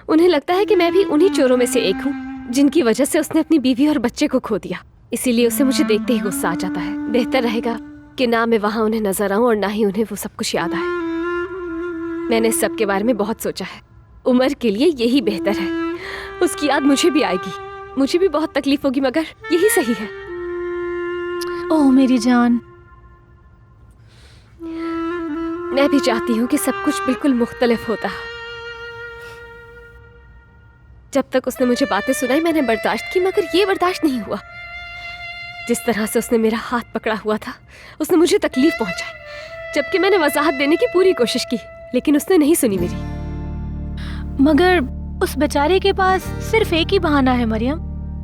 A: उन्हें लगता है कि मैं भी उन्हीं चोरों में से एक हूँ जिनकी वजह से उसने अपनी बीवी और बच्चे को खो दिया। इसीलिए उसे मुझे देखते ही गुस्सा आ जाता है। बेहतर रहेगा कि ना मैं वहां उन्हें नजर आऊं और ना ही उन्हें वो सब कुछ याद आए। मैंने इस सब के बारे में बहुत सोचा है। उमर के लिए यही बेहतर है। उसकी याद मुझे भी आएगी, मुझे भी बहुत तकलीफ होगी, मगर यही सही है।
B: ओह मेरी जान,
A: मैं भी चाहती हूँ कि सब कुछ बिल्कुल मुख्तलिफ होता। जब तक उसने मुझे बातें सुनाई मैंने बर्दाश्त की, मगर ये बर्दाश्त नहीं हुआ। जिस तरह से उसने मेरा हाथ पकड़ा हुआ था, उसने मुझे तकलीफ पहुंचाई, जबकि मैंने वजाहत देने की पूरी कोशिश की, लेकिन उसने नहीं सुनी मेरी।
B: मगर उस बेचारे के पास सिर्फ एक ही बहाना है मरियम।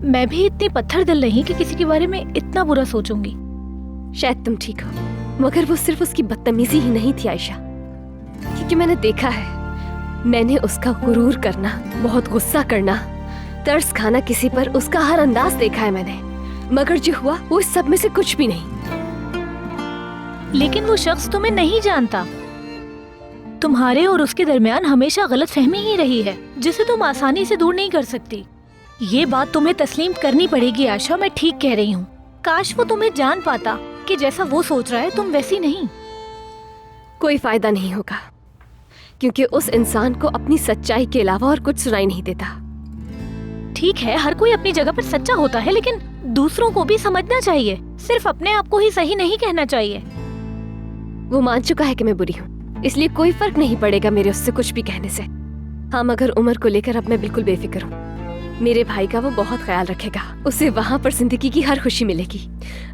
B: मैं भी इतनी पत्थर दिल नहीं कि किसी के बारे में इतना बुरा सोचूंगी।
A: शायद तुम ठीक हो, मगर वो सिर्फ उसकी बदतमीजी ही नहीं थी आयशा, क्योंकि मैंने देखा है, मैंने उसका गुरूर करना, बहुत गुस्सा करना, तरस खाना किसी पर, उसका हर अंदाज देखा है मैंने। मगर जो हुआ वो इस सब में से कुछ भी नहीं।
B: लेकिन वो शख्स तुम्हें नहीं जानता। तुम्हारे और उसके दरमियान हमेशा गलतफहमी ही रही है, जिसे तुम आसानी से दूर नहीं कर सकती। ये बात तुम्हें तस्लीम करनी पड़ेगी आशा, मैं ठीक कह रही हूँ। काश वो तुम्हें जान पाता कि जैसा वो सोच रहा है तुम वैसी नहीं।
A: कोई फायदा नहीं होगा, क्योंकि उस इंसान को अपनी सच्चाई के अलावा और कुछ सुनाई नहीं देता।
B: ठीक है, हर कोई अपनी जगह पर सच्चा होता है, लेकिन दूसरों को भी समझना चाहिए। सिर्फ अपने आप को ही सही नहीं कहना चाहिए।
A: वो मान चुका है कि मैं बुरी हूँ, इसलिए कोई फर्क नहीं पड़ेगा मेरे उससे कुछ भी कहने से। हाँ, मगर उमर को लेकर अब मैं बिल्कुल बेफिक्र हूँ। मेरे भाई का वो बहुत ख्याल रखेगा, उसे वहाँ पर जिंदगी की हर खुशी मिलेगी।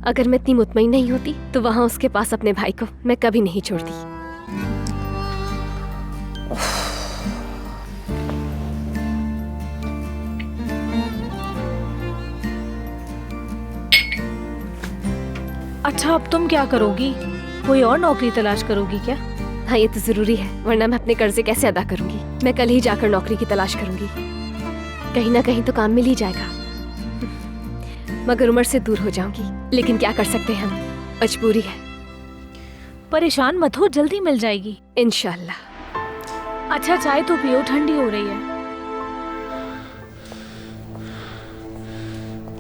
A: अगर मैं इतनी मुतमईन नहीं होती तो वहाँ उसके पास अपने भाई को मैं कभी नहीं छोड़ती।
B: अच्छा, अब तुम क्या करोगी? कोई और नौकरी तलाश करोगी क्या?
A: हाँ, ये तो जरूरी है, वरना मैं अपने कर्जे कैसे अदा करूंगी। मैं कल ही जाकर नौकरी की तलाश करूंगी। कहीं ना कहीं तो काम मिल ही जाएगा। मगर उम्र से दूर हो जाऊंगी, लेकिन क्या कर सकते हैं हम, मजबूरी है।
B: परेशान मत हो, जल्दी मिल जाएगी
A: इंशाल्लाह।
B: अच्छा चाय तो पियो, ठंडी हो रही है।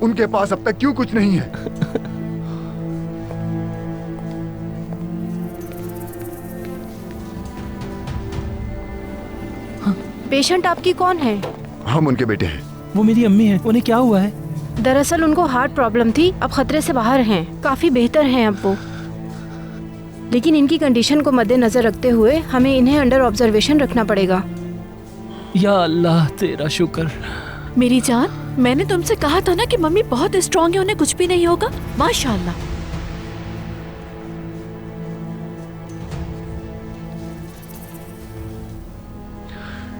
Q: उनके पास अब तक क्यों कुछ नहीं है?
P: पेशेंट आपकी कौन है?
F: हम उनके बेटे हैं।
D: वो मेरी अम्मी है। उन्हें क्या हुआ है?
P: दरअसल उनको हार्ट प्रॉब्लम थी, अब खतरे से बाहर हैं, काफी बेहतर हैं अब वो। लेकिन इनकी कंडीशन को मद्देनजर रखते हुए हमें इन्हें अंडर ऑब्जर्वेशन रखना पड़ेगा।
D: या अल्लाह तेरा शुक्र।
C: मेरी जान, मैंने तुमसे कहा था ना कि मम्मी बहुत स्ट्रांग है, उन्हें कुछ भी नहीं होगा। माशाल्लाह।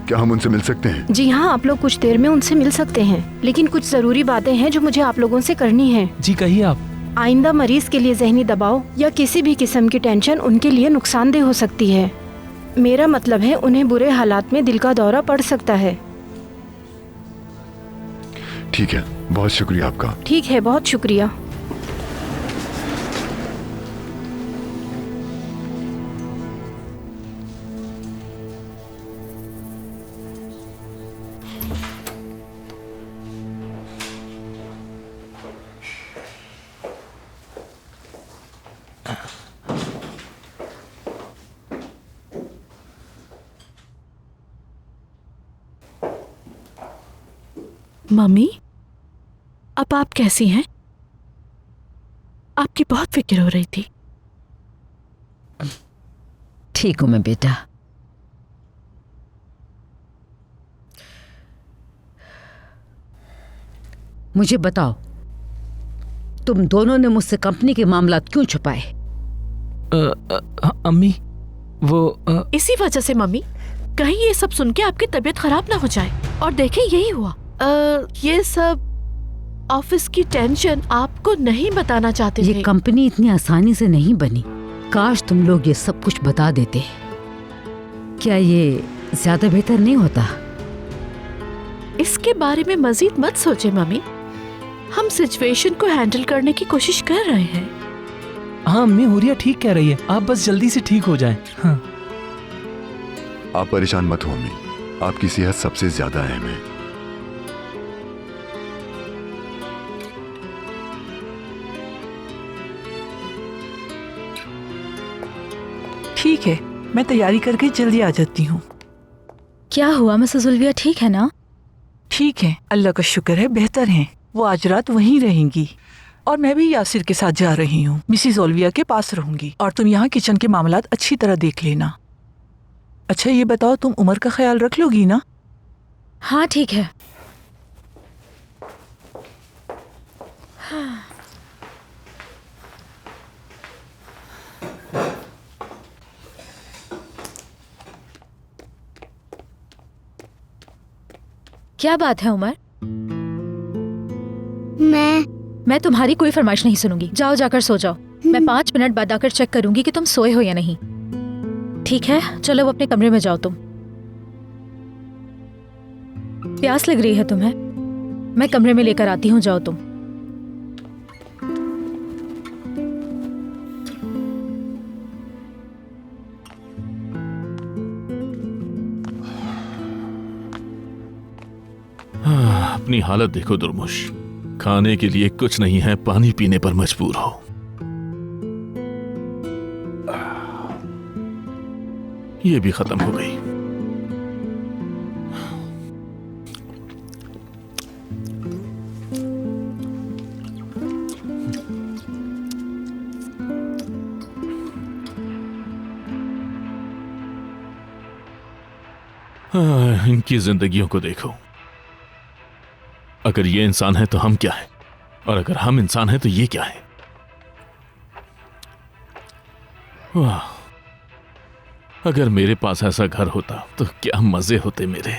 F: क्या हम उनसे मिल सकते हैं?
P: जी हाँ, आप लोग कुछ देर में उनसे मिल सकते हैं, लेकिन कुछ जरूरी बातें हैं जो मुझे आप लोगों से करनी है।
D: जी कहिए आप।
P: आइंदा मरीज के लिए जहनी दबाव या किसी भी किस्म की टेंशन उनके लिए नुकसानदेह हो सकती है। मेरा मतलब है उन्हें बुरे हालात में दिल का दौरा पड़ सकता है।
F: ठीक है, बहुत शुक्रिया आपका।
P: ठीक है, बहुत शुक्रिया।
C: मम्मी, अब आप कैसी हैं? आपकी बहुत फिक्र हो रही थी।
K: ठीक हूं मैं बेटा। मुझे बताओ, तुम दोनों ने मुझसे कंपनी के मामलात क्यों छुपाए?
D: अम्मी वो
C: इसी वजह से मम्मी, कहीं ये सब सुन के आपकी तबीयत खराब ना हो जाए। और देखें यही हुआ। ये सब ऑफिस की टेंशन आपको नहीं बताना चाहते थे।
K: ये कंपनी इतनी आसानी से नहीं बनी। काश तुम लोग ये सब कुछ बता देते। क्या ये ज्यादा बेहतर नहीं होता?
C: इसके बारे में मजीद मत सोचे मम्मी, हम सिचुएशन को हैंडल करने की कोशिश कर रहे हैं।
D: हाँ अम्मी, हुरिया ठीक कह रही है, आप बस जल्दी से ठीक हो जाएं। हाँ।
F: आप परेशान मत हो अम्मी, आपकी सेहत सबसे ज्यादा अहम है।
L: ठीक है, मैं तैयारी करके जल्दी आ जाती हूँ।
B: क्या हुआ मिसेस उल्विया, ठीक है ना?
L: ठीक है, अल्लाह का शुक्र है, बेहतर हैं। वो आज रात वहीं रहेंगी और मैं भी यासिर के साथ जा रही हूँ। मिसिस ओल्विया के पास रहूंगी और तुम यहाँ किचन के मामलात अच्छी तरह देख लेना। अच्छा ये बताओ, तुम उमर का ख्याल रख लोगी ना?
B: हाँ ठीक है। क्या बात है उमर? मैं तुम्हारी कोई फरमाइश नहीं सुनूंगी। जाओ जाकर सो जाओ। मैं 5 मिनट बाद आकर चेक करूंगी कि तुम सोए हो या नहीं। ठीक है, चलो अपने कमरे में जाओ। तुम प्यास लग रही है तुम्हें? मैं कमरे में लेकर आती हूँ, जाओ तुम।
G: अपनी हालत देखो दुर्मुश, खाने के लिए कुछ नहीं है, पानी पीने पर मजबूर हो। ये भी खत्म हो गई। इनकी जिंदगियों को देखो। अगर ये इंसान है तो हम क्या है, और अगर हम इंसान हैं तो ये क्या है। वाह, अगर मेरे पास ऐसा घर होता तो क्या मजे होते मेरे।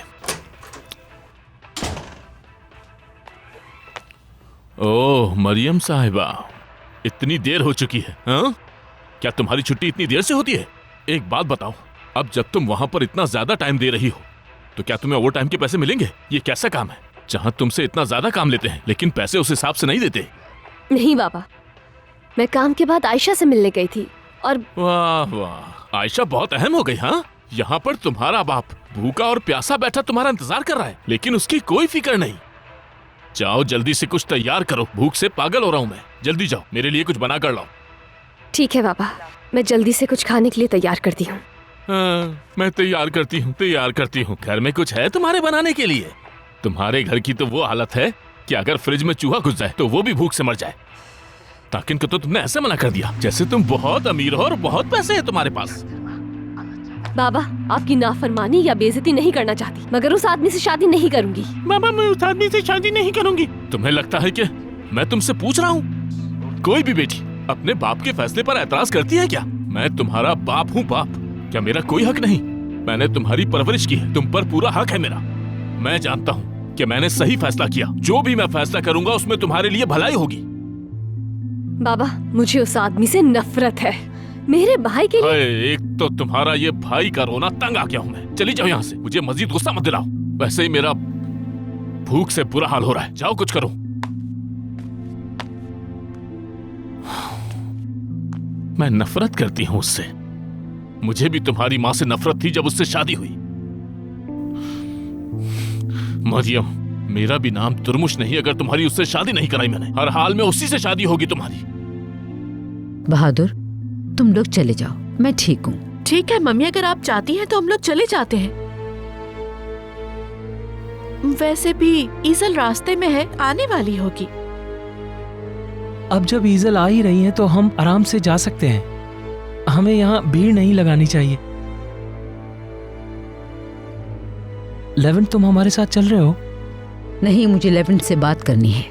G: ओह मरियम साहिबा, इतनी देर हो चुकी है। हाँ, क्या तुम्हारी छुट्टी इतनी देर से होती है? एक बात बताओ, अब जब तुम वहां पर इतना ज्यादा टाइम दे रही हो तो क्या तुम्हें ओवर टाइम के पैसे मिलेंगे? ये कैसा काम है? जहां तुमसे इतना ज्यादा काम लेते हैं लेकिन पैसे उस हिसाब से नहीं देते।
A: नहीं बाबा, मैं काम के बाद आयशा से मिलने गई थी और
G: वाह वाह, आयशा बहुत अहम हो गई। हाँ, यहाँ पर तुम्हारा बाप भूखा और प्यासा बैठा तुम्हारा इंतजार कर रहा है, लेकिन उसकी कोई फिक्र नहीं। जाओ जल्दी से कुछ तैयार करो, भूख से पागल हो रहा हूँ मैं। जल्दी जाओ, मेरे लिए कुछ बना कर लाओ।
A: ठीक है बाबा, मैं जल्दी से कुछ खाने के लिए तैयार करती हूँ।
G: हाँ, मैं तैयार करती हूँ। घर में कुछ है तुम्हारे बनाने के लिए? तुम्हारे घर की तो वो हालत है कि अगर फ्रिज में चूहा घुस जाए तो वो भी भूख से मर जाए। ताकिन को तो तुमने ऐसे मना कर दिया जैसे तुम बहुत अमीर हो और बहुत पैसे हैं तुम्हारे पास।
A: बाबा, आपकी नाफरमानी या बेइज्जती नहीं करना चाहती, मगर उस आदमी से शादी नहीं करूंगी।
G: बाबा, मैं उस आदमी से शादी नहीं करूंगी। तुम्हें लगता है कि मैं तुमसे पूछ रहा हूँ? कोई भी बेटी अपने बाप के फैसले पर एतराज करती है क्या? मैं तुम्हारा बाप हूँ बाप, क्या मेरा कोई हक नहीं? मैंने तुम्हारी परवरिश की है, तुम पर पूरा हक है मेरा। मैं जानता हूँ कि मैंने सही फैसला किया। जो भी मैं फैसला करूंगा उसमें तुम्हारे लिए भलाई होगी।
A: बाबा, मुझे उस आदमी से नफरत है। मेरे भाई के लिए
G: एक तो तुम्हारा ये भाई का रोना, तंग आ गया हूँ मैं। चली जाओ यहाँ से, मुझे मजीद गुस्सा मत दिलाओ। वैसे ही मेरा भूख से बुरा हाल हो रहा है, जाओ कुछ करो। मैं नफरत करती हूँ उससे। मुझे भी तुम्हारी माँ से नफरत थी जब उससे शादी हुई। मरियम, मेरा भी नाम तुरमुश नहीं अगर तुम्हारी उससे शादी नहीं कराई मैंने। हर हाल में उसी से शादी होगी तुम्हारी।
K: बहादुर, तुम लोग चले जाओ, मैं ठीक हूँ।
C: ठीक है मम्मी, अगर आप चाहती हैं तो हम लोग चले जाते हैं। वैसे भी ईजल रास्ते में है, आने वाली होगी।
D: अब जब ईजल आ ही रही है तो हम आराम से जा सकते हैं। हमें यहाँ भीड़ नहीं लगानी चाहिए। लेवेंट, तुम हमारे साथ चल रहे हो?
K: नहीं, मुझे लेवेंट से बात करनी है।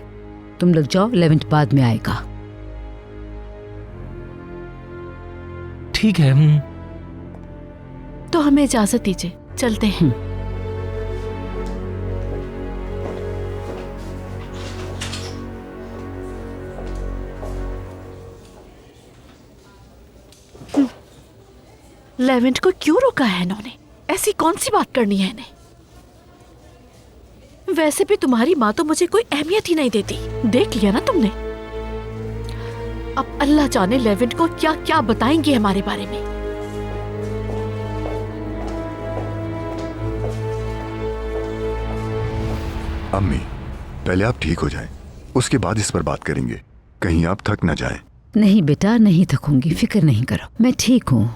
K: तुम लोग जाओ, लेवेंट बाद में आएगा।
D: ठीक है।
C: तो हमें इजाजत दीजिए, चलते हैं। लेवेंट को क्यों रोका है इन्होंने? ऐसी कौन सी बात करनी है इन्हें? वैसे भी तुम्हारी माँ तो मुझे कोई अहमियत ही नहीं देती। देख लिया ना तुमने। अब अल्लाह जाने लेवेंट को क्या क्या बताएंगे हमारे बारे में।
F: अम्मी, पहले आप ठीक हो जाएं, उसके बाद इस पर बात करेंगे। कहीं आप थक न जाएं।
K: नहीं बेटा, नहीं थकूंगी, फिक्र नहीं करो, मैं ठीक हूँ।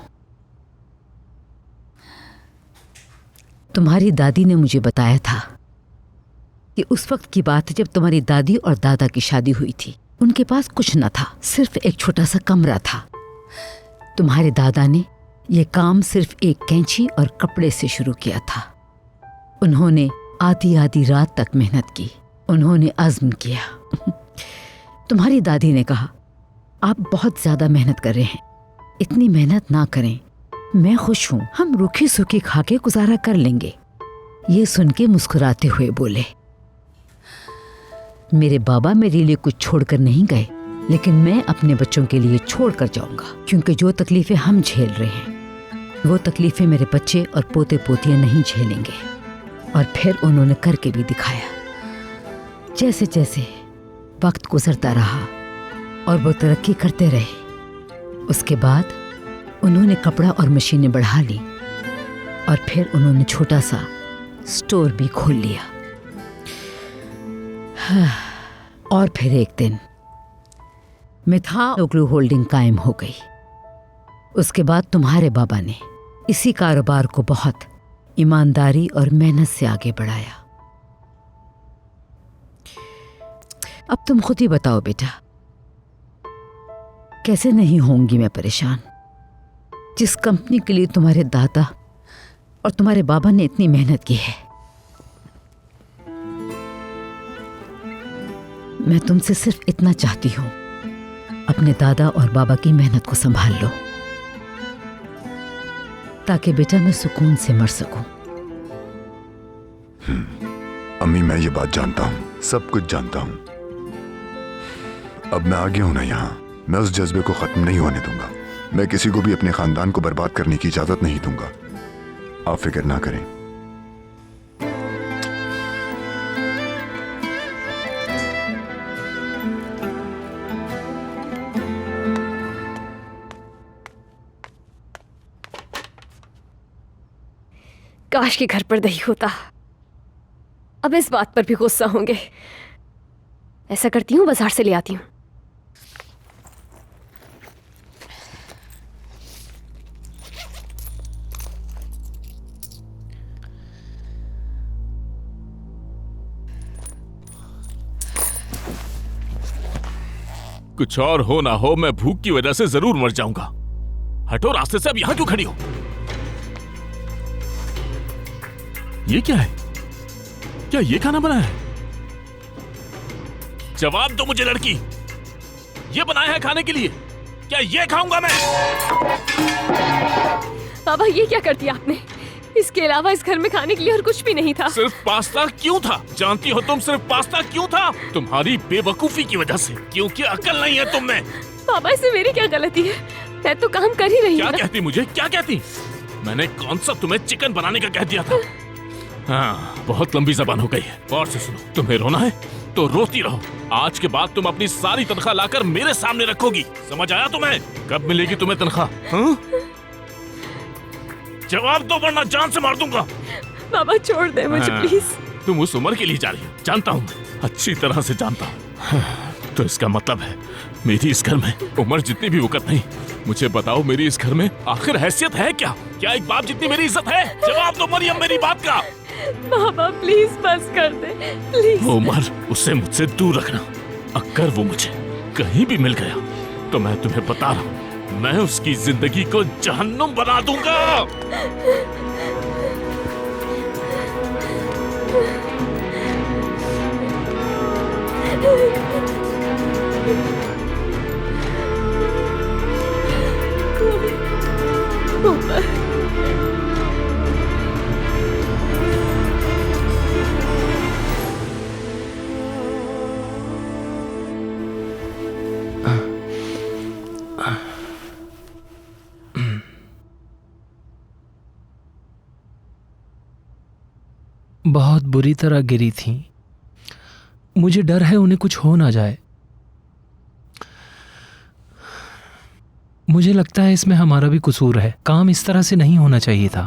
K: तुम्हारी दादी ने मुझे बताया था कि उस वक्त की बात है जब तुम्हारी दादी और दादा की शादी हुई थी। उनके पास कुछ न था, सिर्फ एक छोटा सा कमरा था। तुम्हारे दादा ने यह काम सिर्फ एक कैंची और कपड़े से शुरू किया था। उन्होंने आधी आधी रात तक मेहनत की। उन्होंने अज़्म किया। तुम्हारी दादी ने कहा, आप बहुत ज्यादा मेहनत कर रहे हैं, इतनी मेहनत ना करें, मैं खुश हूं, हम रूखी सूखी खा के गुजारा कर लेंगे। ये सुन के मुस्कुराते हुए बोले, मेरे बाबा मेरे लिए कुछ छोड़कर नहीं गए, लेकिन मैं अपने बच्चों के लिए छोड़ कर जाऊंगा, क्योंकि जो तकलीफें हम झेल रहे हैं वो तकलीफें मेरे बच्चे और पोते पोतियां नहीं झेलेंगे। और फिर उन्होंने करके भी दिखाया। जैसे जैसे वक्त गुजरता रहा और वो तरक्की करते रहे, उसके बाद उन्होंने कपड़ा और मशीनें बढ़ा ली और फिर उन्होंने छोटा सा स्टोर भी खोल लिया। और फिर एक दिन मिथा ओग्लू होल्डिंग कायम हो गई। उसके बाद तुम्हारे बाबा ने इसी कारोबार को बहुत ईमानदारी और मेहनत से आगे बढ़ाया। अब तुम खुद ही बताओ बेटा, कैसे नहीं होंगी मैं परेशान? जिस कंपनी के लिए तुम्हारे दादा और तुम्हारे बाबा ने इतनी मेहनत की है, मैं तुमसे सिर्फ इतना चाहती हूं, अपने दादा और बाबा की मेहनत को संभाल लो, ताकि बेटा मैं सुकून से मर सकूं।
F: अम्मी, मैं ये बात जानता हूं, सब कुछ जानता हूं। अब मैं आ गया हूं ना यहाँ, मैं उस जज्बे को खत्म नहीं होने दूंगा। मैं किसी को भी अपने खानदान को बर्बाद करने की इजाजत नहीं दूंगा। आप फिक्र ना करें।
A: काश के घर पर दही होता। अब इस बात पर भी गुस्सा होंगे। ऐसा करती हूँ, बाजार से ले आती हूँ।
G: कुछ और हो ना हो, मैं भूख की वजह से जरूर मर जाऊंगा। हटो रास्ते से, अब यहां क्यों खड़ी हो? ये क्या है? क्या ये खाना बना है? जवाब दो मुझे लड़की, ये बनाया है खाने के लिए? क्या ये खाऊंगा मैं?
A: बाबा ये क्या कर दिया आपने? इसके अलावा इस घर में खाने के लिए और कुछ भी नहीं था।
G: सिर्फ पास्ता क्यों था? जानती हो तुम सिर्फ पास्ता क्यों था? तुम्हारी बेवकूफी की वजह से, क्योंकि अकल नहीं है तुम में।
A: बाबा इसमें मेरी क्या गलती है? मैं तो काम कर ही रही हूँ।
G: क्या कहती मुझे? क्या कहती? मैंने कौन सा तुम्हें चिकन बनाने का कह दिया था? हाँ, बहुत लंबी जबान हो गई है। और से सुनो, तुम्हें रोना है तो रोती रहो। आज के बाद तुम अपनी सारी तनख्वाह लाकर मेरे सामने रखोगी, समझ आया तुम्हें? कब मिलेगी तुम्हें तनख्वाह? जवाब दो वरना जान से मार दूंगा।
A: बाबा छोड़ दे मुझे प्लीज।
G: तुम उस उम्र के लिए जा रही हो, जानता हूँ, अच्छी तरह से जानता हूँ। तो इसका मतलब है मेरी इस घर में उम्र जितनी भी वक़्त नहीं। मुझे बताओ, मेरी इस घर में आखिर हैसियत है क्या? क्या एक बाप जितनी मेरी इज्जत है? जवाब दो मरियम मेरी बात का।
A: बाबा प्लीज बस कर दे प्लीज।
G: वो उम्र उसे मुझसे दूर रखना। अगर वो मुझे कहीं भी मिल गया तो मैं तुम्हें बता रहा हूँ, मैं उसकी जिंदगी को जहन्नुम बना दूंगा।
D: बहुत बुरी तरह गिरी थी। मुझे डर है उन्हें कुछ हो ना जाए। मुझे लगता है इसमें हमारा भी कसूर है। काम इस तरह से नहीं होना चाहिए था।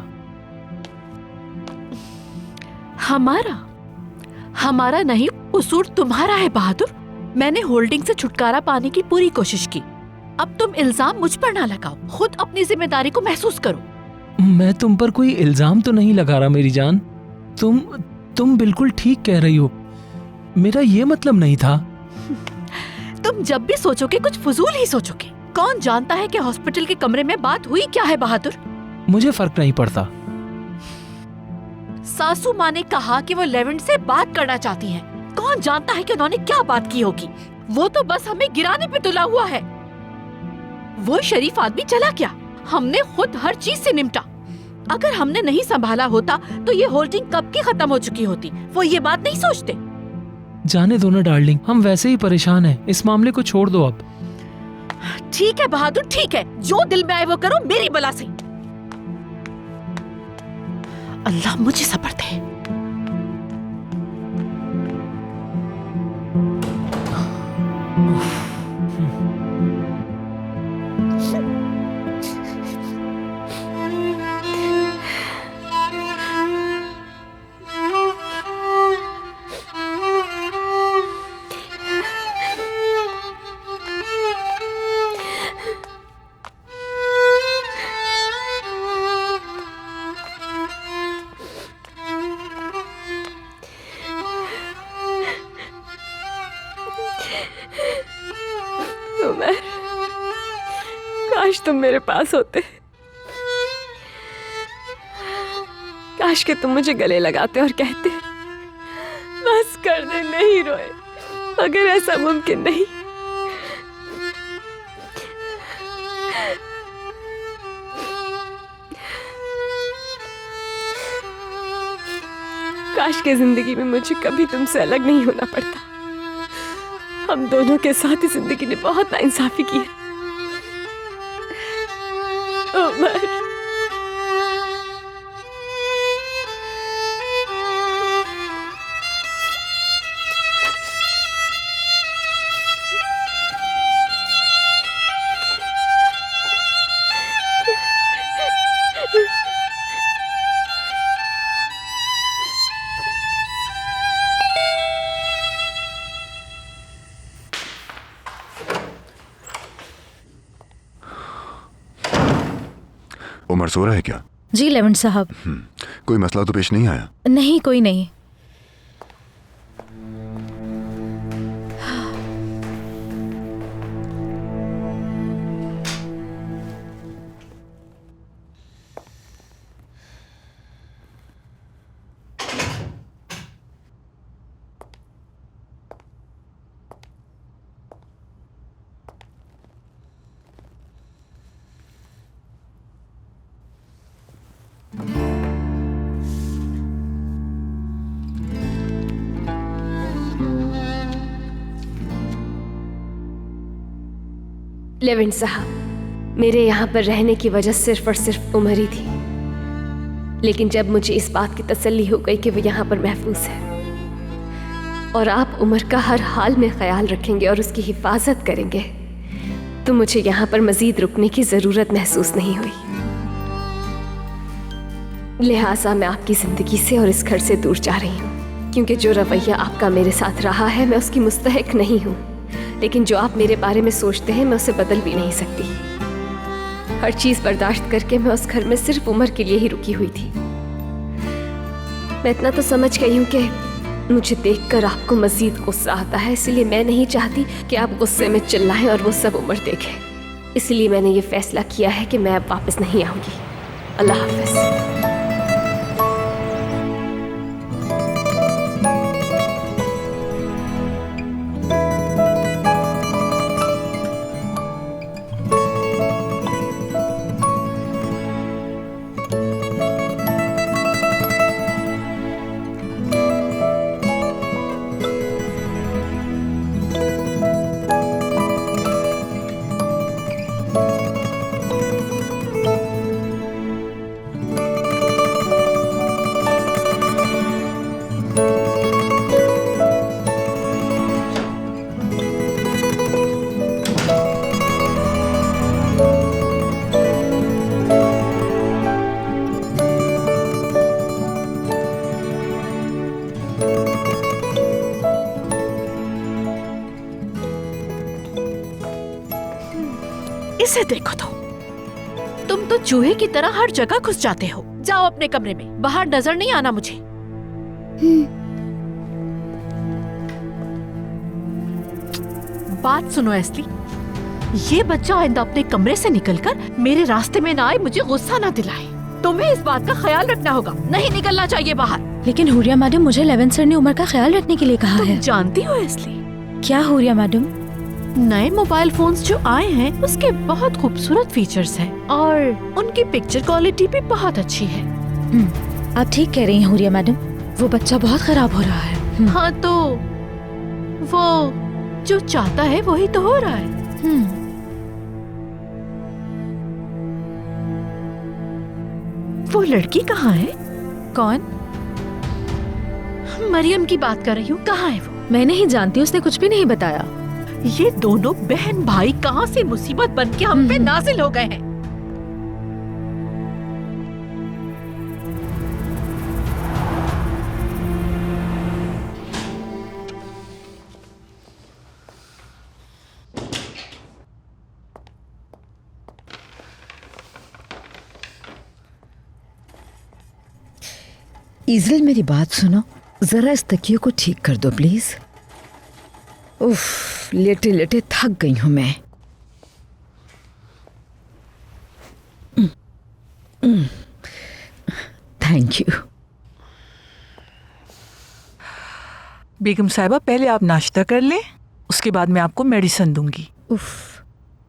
C: हमारा नहीं, कसूर तुम्हारा है बहादुर। मैंने होल्डिंग से छुटकारा पाने की पूरी कोशिश की। अब तुम इल्जाम मुझ पर ना लगाओ, खुद अपनी जिम्मेदारी को महसूस करो।
D: मैं तुम पर कोई इल्जाम तो नहीं लगा रहा मेरी जान। तुम बिल्कुल ठीक कह रही हो। मेरा ये मतलब नहीं था।
C: तुम जब भी सोचोगे कुछ फजूल ही सोचोगे। कौन जानता है कि हॉस्पिटल के कमरे में बात हुई क्या है बहादुर?
D: मुझे फर्क नहीं पड़ता।
C: सासू माँ ने कहा कि वो लेवेंट से बात करना चाहती हैं। कौन जानता है कि उन्होंने क्या बात की होगी? वो तो बस हमें गिराने पे तुला हुआ है। वो शरीफ आदमी चला क्या? हमने खुद हर चीज से निपटा। अगर हमने नहीं संभाला होता तो ये होल्डिंग कब की खत्म हो चुकी होती। वो ये बात नहीं सोचते।
D: जाने दो ना डार्लिंग, हम वैसे ही परेशान हैं। इस मामले को छोड़ दो अब।
C: ठीक है बहादुर, ठीक है, जो दिल में आए वो करो, मेरी बला से। अल्लाह मुझे सब्र दे।
A: उमर, काश तुम मेरे पास होते। काश के तुम मुझे गले लगाते और कहते बस कर दे, नहीं रोए। मगर ऐसा मुमकिन नहीं। काश के जिंदगी में मुझे कभी तुमसे अलग नहीं होना पड़ता। हम दोनों के साथ ही जिंदगी ने बहुत नाइंसाफी की है। उमर,
F: उमर सो रहा है क्या?
O: जी लेवेंट साहब।
F: कोई मसला तो पेश नहीं आया?
O: नहीं, कोई नहीं।
A: लेवेंट साहब, मेरे यहाँ पर रहने की वजह सिर्फ और सिर्फ उमर ही थी, लेकिन जब मुझे इस बात की तसल्ली हो गई कि वो यहाँ पर महफूज है और आप उमर का हर हाल में ख्याल रखेंगे और उसकी हिफाजत करेंगे, तो मुझे यहाँ पर मजीद रुकने की ज़रूरत महसूस नहीं हुई। लिहाजा मैं आपकी ज़िंदगी से और इस घर से दूर जा रही हूँ, क्योंकि जो रवैया आपका मेरे साथ रहा है मैं उसकी मुस्तहिक नहीं हूँ, लेकिन जो आप मेरे बारे में सोचते हैं मैं उसे बदल भी नहीं सकती। हर चीज़ बर्दाश्त करके मैं उस घर में सिर्फ उमर के लिए ही रुकी हुई थी। मैं इतना तो समझ गई हूँ कि मुझे देखकर आपको मजीद गुस्सा आता है, इसलिए मैं नहीं चाहती कि आप गुस्से में चिल्लाएं और वो सब उमर देखें। इसलिए मैंने ये फैसला किया है कि मैं अब वापस नहीं आऊँगी। अल्लाह हाफ़िज़।
C: इसे देखो तुम तो चूहे की तरह हर जगह घुस जाते हो। जाओ अपने कमरे में, बाहर नजर नहीं आना मुझे। बात सुनो एस्ली, ये बच्चा आइंदा अपने कमरे से निकलकर मेरे रास्ते में ना आए, मुझे गुस्सा ना दिलाए। तुम्हें इस बात का ख्याल रखना होगा, नहीं निकलना चाहिए बाहर।
O: लेकिन हुरिया मैडम, मुझे लेवेंट सर ने उमर का ख्याल रखने के लिए कहा है।
C: तुम जानती हो एस्ली?
O: क्या हुरिया मैडम?
C: नए मोबाइल फोन्स जो आए हैं उसके बहुत खूबसूरत फीचर्स हैं और उनकी पिक्चर क्वालिटी भी बहुत अच्छी है।
O: आप ठीक कह रही हैं हुरिया मैडम, वो बच्चा बहुत खराब हो रहा है।
C: हाँ तो वो जो चाहता है वही तो हो रहा है। वो लड़की कहाँ है?
O: कौन?
C: मरियम की बात कर रही हूँ, कहाँ है वो?
O: मैं नहीं जानती, उसने कुछ भी नहीं बताया।
C: ये दोनों बहन भाई कहाँ से मुसीबत बन के हम पे नाजिल हो गए हैं।
K: इज़राइल, मेरी बात सुनो, जरा इस तकिए को ठीक कर दो प्लीज। उफ, लेटे लेटे थक गई हूं मैं। Thank you.
L: बेगम साहिबा, पहले आप नाश्ता कर लें, उसके बाद मैं आपको मेडिसिन दूंगी।
K: उफ,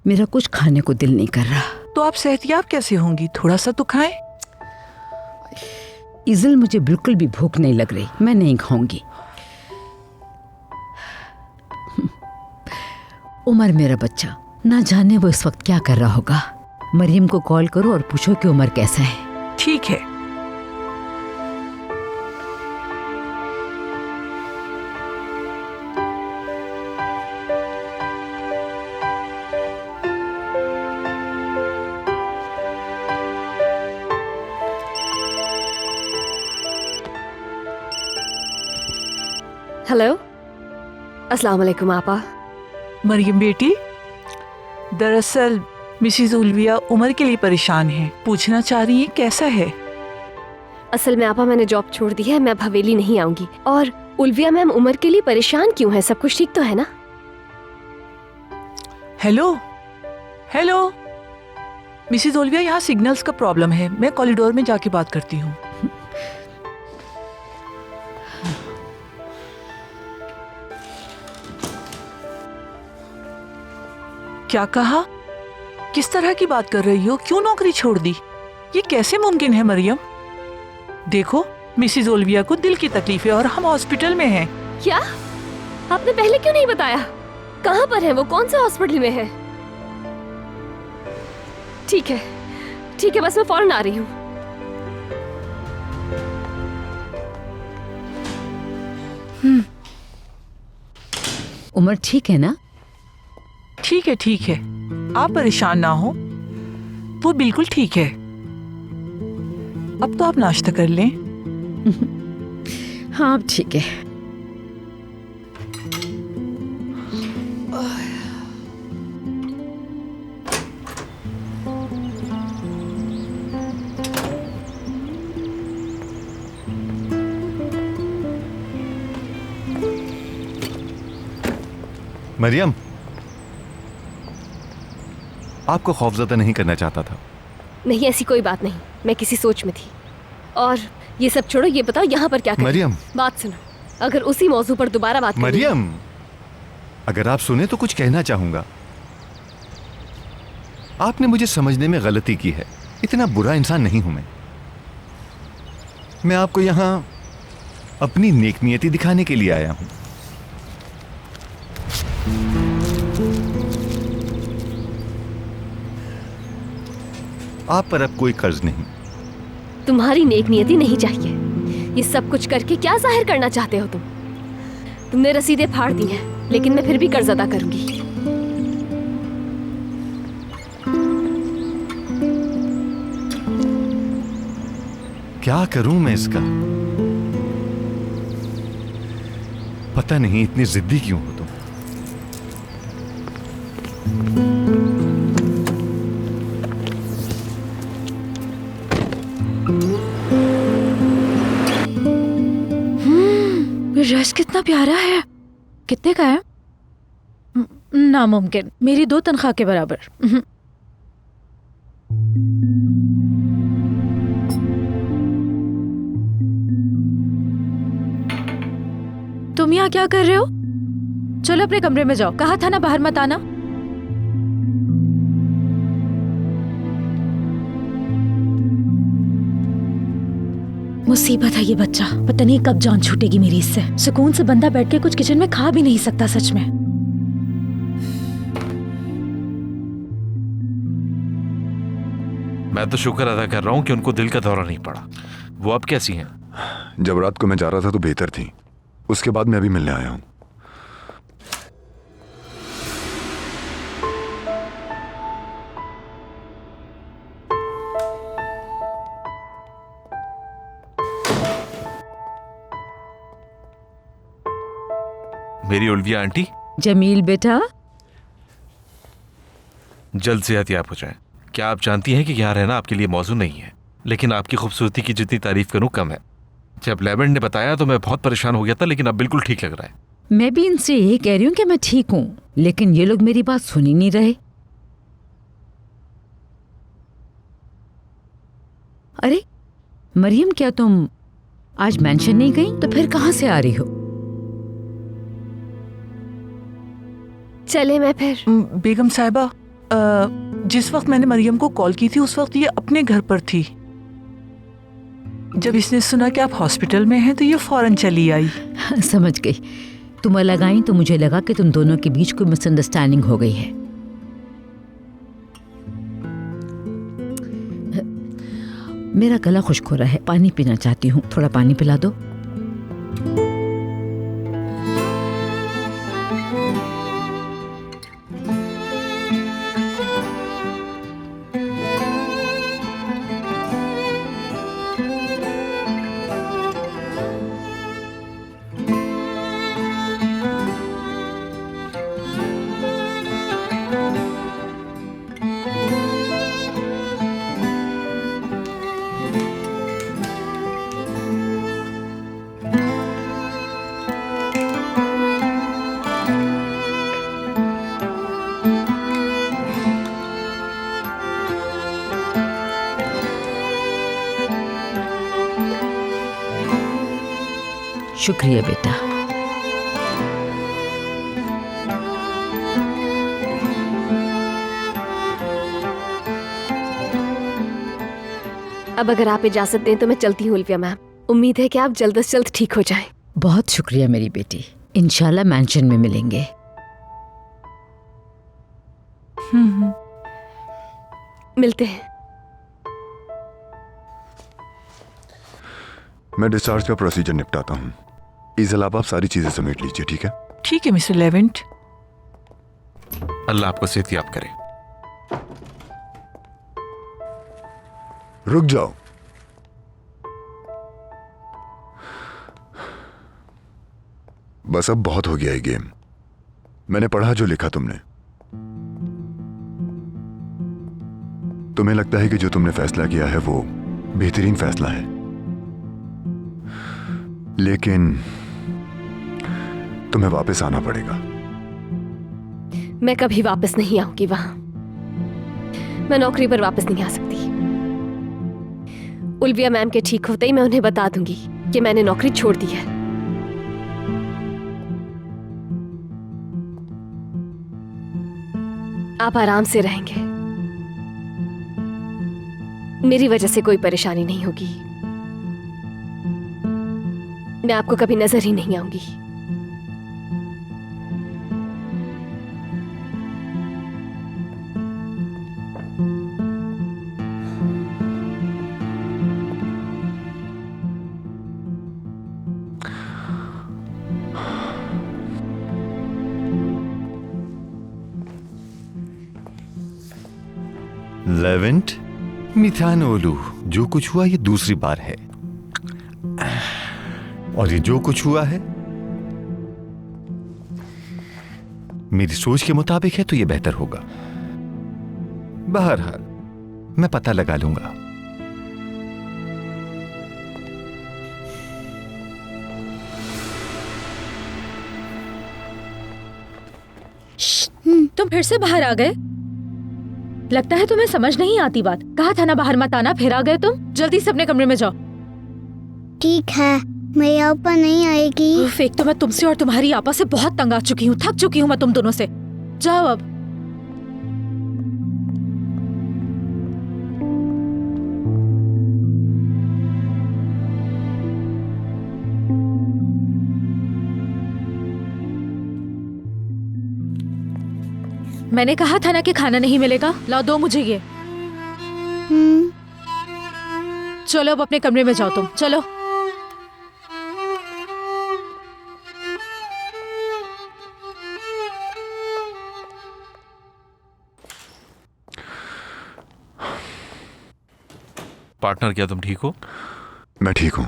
K: मेरा कुछ खाने को दिल नहीं कर रहा।
L: तो आप सेहतियाब कैसे होंगी? थोड़ा सा तो खाएं।
K: इज़राइल, मुझे बिल्कुल भी भूख नहीं लग रही, मैं नहीं खाऊंगी। उमर मेरा बच्चा, ना जाने वो इस वक्त क्या कर रहा होगा। मरियम को कॉल करो और पूछो कि उमर कैसा है।
L: ठीक है।
A: हेलो, अस्सलाम वालेकुम आपा।
L: मरियम बेटी, दरअसल मिसिज उल्विया उमर के लिए परेशान है, पूछना चाह रही है कैसा है।
A: असल में आपा मैंने जॉब छोड़ दी है, मैं अब हवेली नहीं आऊंगी। और उल्विया मैम उमर के लिए परेशान क्यों है? सब कुछ ठीक तो है ना?
L: हेलो हेलो मिसिज उल्विया, यहाँ सिग्नल्स का प्रॉब्लम है, मैं कॉरिडोर में जाके बात करती हूँ। क्या कहा? किस तरह की बात कर रही हो? क्यों नौकरी छोड़ दी? ये कैसे मुमकिन है मरियम? देखो मिसिज ओल्विया को दिल की तकलीफ है और हम हॉस्पिटल में हैं।
A: क्या? आपने पहले क्यों नहीं बताया? कहाँ पर है वो? कौन से हॉस्पिटल में है? ठीक है बस मैं फौरन आ रही हूँ।
K: उमर ठीक है ना?
L: ठीक है, आप परेशान ना हो, वो बिल्कुल ठीक है। अब तो आप नाश्ता कर लें।
K: हाँ अब ठीक है।
E: मरियम, आपको खौफजदा नहीं करना चाहता था।
A: नहीं, ऐसी कोई बात नहीं, मैं किसी सोच में थी। और ये सब छोड़ो, ये बताओ यहाँ पर क्या कर रही हो?
E: मरियम,
A: बात सुनो, अगर उसी मौजू पर दोबारा बात करें।
E: मरियम, अगर आप सुने तो कुछ कहना चाहूंगा। आपने मुझे समझने में गलती की है, इतना बुरा इंसान नहीं हूं मैं आपको यहां अपनी नेकनियति दिखाने के लिए आया हूं। आप पर अब कोई कर्ज नहीं।
A: तुम्हारी नेकनियति नहीं चाहिए। ये सब कुछ करके क्या जाहिर करना चाहते हो तुम? तुमने रसीदें फाड़ दी हैं, लेकिन मैं फिर भी कर्ज अदा करूंगी।
E: क्या करूं मैं इसका? पता नहीं इतनी जिद्दी क्यों हो तुम।
B: ड्रेस कितना प्यारा है। कितने का है? नामुमकिन, मेरी 2 तनख्वाह के बराबर। तुम यहाँ क्या कर रहे हो? चलो अपने कमरे में जाओ। कहा था ना बाहर मत आना। मुसीबत है ये बच्चा, पता नहीं कब जान छूटेगी मेरी इससे। सुकून से बंदा बैठ के कुछ किचन में खा भी नहीं सकता सच में।
J: मैं तो शुक्र अदा कर रहा हूँ कि उनको दिल का दौरा नहीं पड़ा। वो अब कैसी हैं?
F: जब रात को मैं जा रहा था तो बेहतर थी, उसके बाद मैं अभी मिलने आया हूँ।
J: मेरी उल्विया आंटी।
K: जमील बेटा,
J: जल्द से एहतियात हो जाए। क्या आप जानती हैं कि यहाँ रहना आपके लिए मौजू नहीं है, लेकिन आपकी खूबसूरती की जितनी तारीफ करूँ कम है। जब लेवेंट ने बताया तो मैं बहुत परेशान हो गया था, लेकिन अब बिल्कुल ठीक लग रहा है।
K: मैं भी इनसे यही कह रही हूँ कि मैं ठीक हूँ, लेकिन ये लोग मेरी बात सुन ही नहीं रहे। अरे मरियम, क्या तुम आज मेंशन नहीं गई? तो फिर कहाँ से आ रही हो?
A: चले मैं फिर।
L: बेगम साहिबा, जिस वक्त मैंने मरियम को कॉल की थी उस वक्त ये अपने घर पर थी। जब इसने सुना कि आप हॉस्पिटल में हैं तो ये फौरन चली आई।
K: समझ गई। तुम अलग आई तो मुझे लगा कि तुम दोनों के बीच कोई मिसअंडरस्टैंडिंग हो गई है। मेरा गला खुश्क हो रहा है, पानी पीना चाहती हूँ। थोड़ा पानी पिला दो। शुक्रिया बेटा।
A: अब अगर आप इजाजत दें तो मैं चलती हूँ उल्फिया मैम। उम्मीद है कि आप जल्द से जल्द ठीक हो जाएं।
K: बहुत शुक्रिया मेरी बेटी, इंशाल्लाह मैंशन में मिलेंगे।
A: मिलते हैं।
F: मैं डिस्चार्ज का प्रोसीजर निपटाता हूँ। ईजल आप सारी चीजें समेट लीजिए, ठीक है?
L: ठीक है मिस्टर लेवेंट।
J: अल्लाह आपको सेहतयाब करे।
F: रुक जाओ। बस अब बहुत हो गया ये गेम। मैंने पढ़ा जो लिखा तुमने। तुम्हें लगता है कि जो तुमने फैसला किया है वो बेहतरीन फैसला है, लेकिन तुम्हें वापस आना पड़ेगा।
A: मैं कभी वापस नहीं आऊंगी वहां। मैं नौकरी पर वापस नहीं आ सकती। उल्फिया मैम के ठीक होते ही मैं उन्हें बता दूंगी कि मैंने नौकरी छोड़ दी है। आप आराम से रहेंगे, मेरी वजह से कोई परेशानी नहीं होगी। मैं आपको कभी नजर ही नहीं आऊंगी।
E: लेवेंट, मिथानोलू, जो कुछ हुआ ये दूसरी बार है, और ये जो कुछ हुआ है मेरी सोच के मुताबिक है तो ये बेहतर होगा। बहरहाल मैं पता लगा लूंगा।
B: तुम फिर से बाहर आ गए? लगता है तुम्हें समझ नहीं आती बात। कहा था ना बाहर मत आना, फिर आ गए तुम। जल्दी से अपने कमरे में जाओ।
M: ठीक है, मेरी आपा नहीं आएगी।
B: एक तो मैं तुमसे और तुम्हारी आपा से बहुत तंग आ चुकी हूँ, थक चुकी हूँ मैं तुम दोनों से। जाओ अब। मैंने कहा था ना कि खाना नहीं मिलेगा। लाओ, दो मुझे ये। चलो अब अपने कमरे में जाओ तुम, चलो।
J: पार्टनर, क्या तुम ठीक हो?
F: मैं ठीक हूं।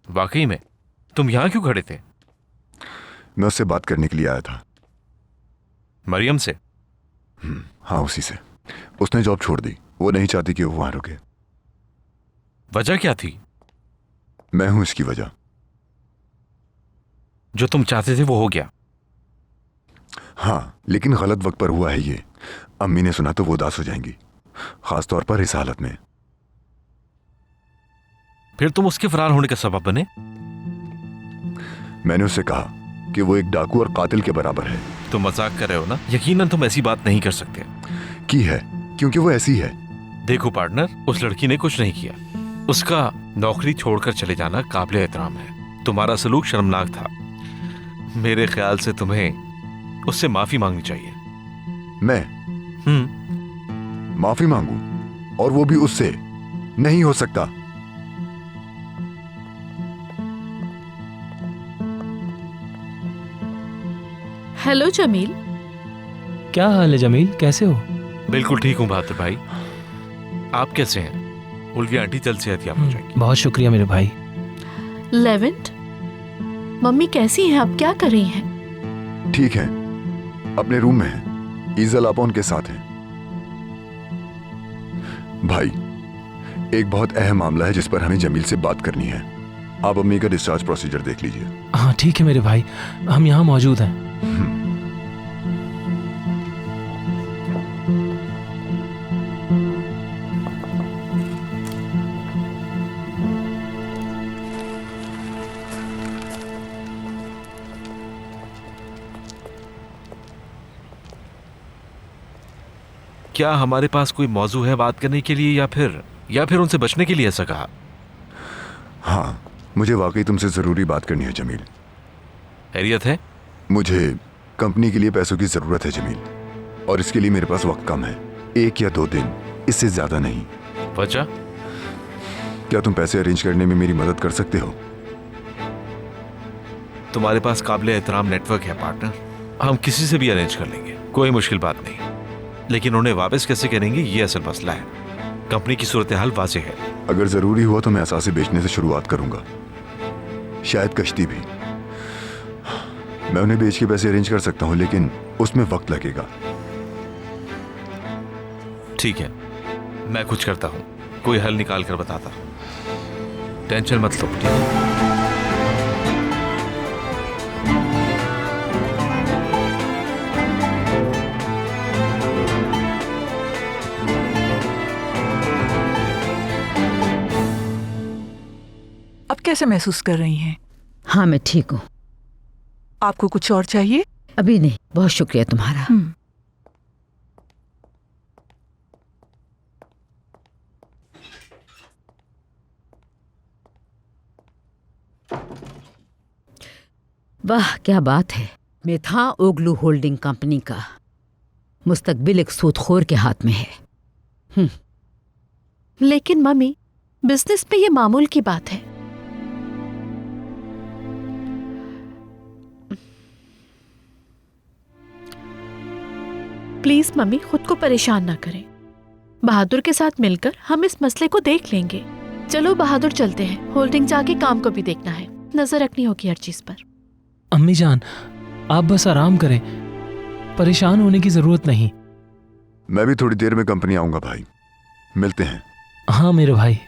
J: वाकई में? तुम यहां क्यों खड़े थे?
F: मैं उससे बात करने के लिए आया था।
J: मरियम से?
F: हाँ, उसी से। उसने जॉब छोड़ दी। वो नहीं चाहती कि वो वहां रुके।
J: वजह क्या थी?
F: मैं हूं इसकी वजह।
J: जो तुम चाहते थे वो हो गया।
F: हाँ, लेकिन गलत वक्त पर हुआ है ये। अम्मी ने सुना तो वो उदास हो जाएंगी, खासतौर पर इस हालत में।
J: फिर तुम उसके फरार होने का सबब बने?
F: मैंने उससे कहा कि वो एक डाकू और कातिल के बराबर है।
J: तुम मजाक कर रहे हो ना? यकीनन तुम ऐसी बात नहीं कर सकते।
F: की है, क्योंकि वो ऐसी है।
J: देखो पार्टनर, उस लड़की ने कुछ नहीं किया। उसका नौकरी छोड़कर चले जाना काबिल एहतराम है। तुम्हारा सलूक शर्मनाक था। मेरे ख्याल से तुम्हें उससे माफी मांगनी चाहिए।
F: मैं माफी मांगू? और वो भी उससे? नहीं हो सकता।
C: हेलो जमील।
D: क्या हाल है जमील, कैसे हो?
J: बिल्कुल ठीक हूँ बहादुर भाई। आप कैसे हैं? उल्फिया आंटी जल्द सेहतयाब हो जाएंगी।
D: बहुत शुक्रिया मेरे भाई।
C: लेवेंट, मम्मी कैसी हैं? आप क्या कर रही हैं?
F: ठीक है, अपने रूम में है। ईजल आपा उनके साथ हैं। भाई, एक बहुत अहम मामला है जिस पर हमें जमील से बात करनी है। आप अम्मी का डिस्चार्ज प्रोसीजर देख लीजिए।
D: हाँ ठीक है मेरे भाई, हम यहाँ मौजूद हैं।
J: क्या हमारे पास कोई मौजू है बात करने के लिए, या फिर उनसे बचने के लिए ऐसा कहा?
F: हाँ, मुझे वाकई तुमसे ज़रूरी बात करनी है जमील।
J: हैरियत है?
F: मुझे कंपनी के लिए पैसों की ज़रूरत है जमील, और इसके लिए मेरे पास वक्त कम है, 1 या 2 दिन, इससे ज़्यादा नहीं।
J: वजह?
F: क्या तुम पैसे अरेंज करने में मेरी मदद कर सकते हो?
J: तुम्हारे पास काबिल एहतराम नेटवर्क है पार्टनर, हम किसी से भी अरेंज कर लेंगे, कोई मुश्किल बात नहीं। लेकिन उन्हें वापस कैसे करेंगे, ये असल मसला है। कंपनी की सूरत हाल वाज़ेह है।
F: अगर ज़रूरी हुआ तो मैं असासे बेचने से शुरुआत करूंगा, शायद कश्ती भी। मैं उन्हें बेच के पैसे अरेंज कर सकता हूं, लेकिन उसमें वक्त लगेगा।
J: ठीक है, मैं कुछ करता हूं, कोई हल निकाल कर बताता हूं, टेंशन मत लो। ठीक है?
L: अब कैसे महसूस कर रही हैं?
K: हाँ, मैं ठीक हूँ।
L: आपको कुछ और चाहिए?
K: अभी नहीं, बहुत शुक्रिया तुम्हारा। वाह, क्या बात है। मेथा ओगलू होल्डिंग कंपनी का मुस्तकबिल एक सूदखोर के हाथ में है।
C: लेकिन मम्मी, बिजनेस में ये मामूल की बात है। प्लीज मम्मी, खुद को परेशान ना करें। बहादुर के साथ मिलकर हम इस मसले को देख लेंगे। चलो बहादुर, चलते हैं। होल्डिंग जाके काम को भी देखना है, नजर रखनी होगी हर चीज पर।
D: अम्मी जान, आप बस आराम करें, परेशान होने की जरूरत नहीं।
F: मैं भी थोड़ी देर में कंपनी आऊंगा भाई, मिलते हैं।
D: हाँ मेरे भाई।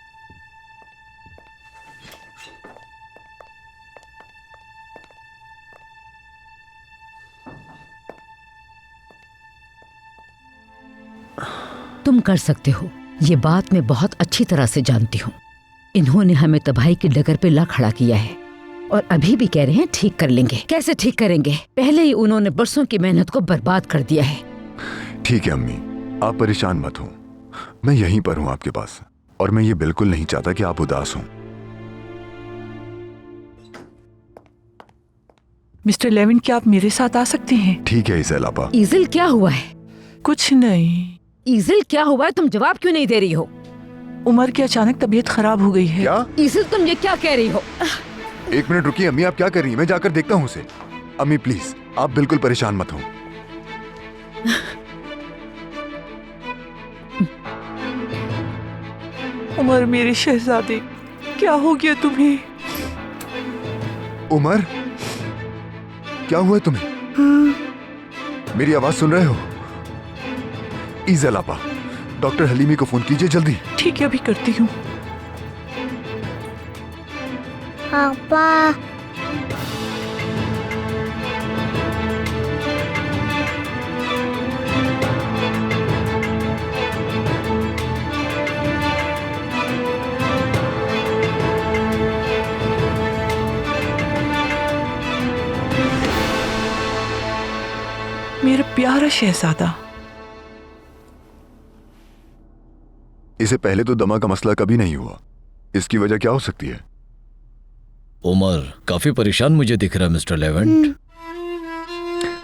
K: तुम कर सकते हो, ये बात मैं बहुत अच्छी तरह से जानती हूँ। इन्होंने हमें तबाही की डगर पे ला खड़ा किया है और अभी भी कह रहे हैं ठीक कर लेंगे। कैसे ठीक करेंगे? पहले ही उन्होंने बरसों की मेहनत को बर्बाद कर दिया है।
F: ठीक है अम्मी, आप परेशान मत हो, मैं यहीं पर हूँ आपके पास, और मैं ये बिल्कुल नहीं चाहता कि आप उदास हों।
L: मिस्टर लेविन, क्या आप मेरे साथ आ सकते हैं?
F: ठीक है ईज़ल आपा।
K: ईज़ल, क्या हुआ है?
L: कुछ नहीं।
K: ईज़ल, क्या हुआ है? तुम जवाब क्यों नहीं दे रही हो?
L: उमर की अचानक तबीयत खराब हो गई है।
F: क्या?
K: ईज़ल, तुम ये क्या कह रही हो?
F: 1 मिनट रुकिए अम्मी, आप क्या कर रही हैं? मैं जाकर देखता हूँ उसे। अम्मी प्लीज, आप बिल्कुल परेशान मत हो।
L: उमर, मेरे शहजादे, क्या हो गया तुम्हें?
F: उमर, क्या हुआ तुम्हें? मेरी आवाज सुन रहे हो? ईज़ल आपा, डॉक्टर हलीमी को फोन कीजिए जल्दी।
L: ठीक है, अभी करती हूँ।
M: पापा,
L: मेरा प्यारा शहजादा।
F: इसे पहले तो दमा का मसला कभी नहीं हुआ, इसकी वजह क्या हो सकती है?
R: उमर काफी परेशान मुझे दिख रहा है मिस्टर लेवेंट।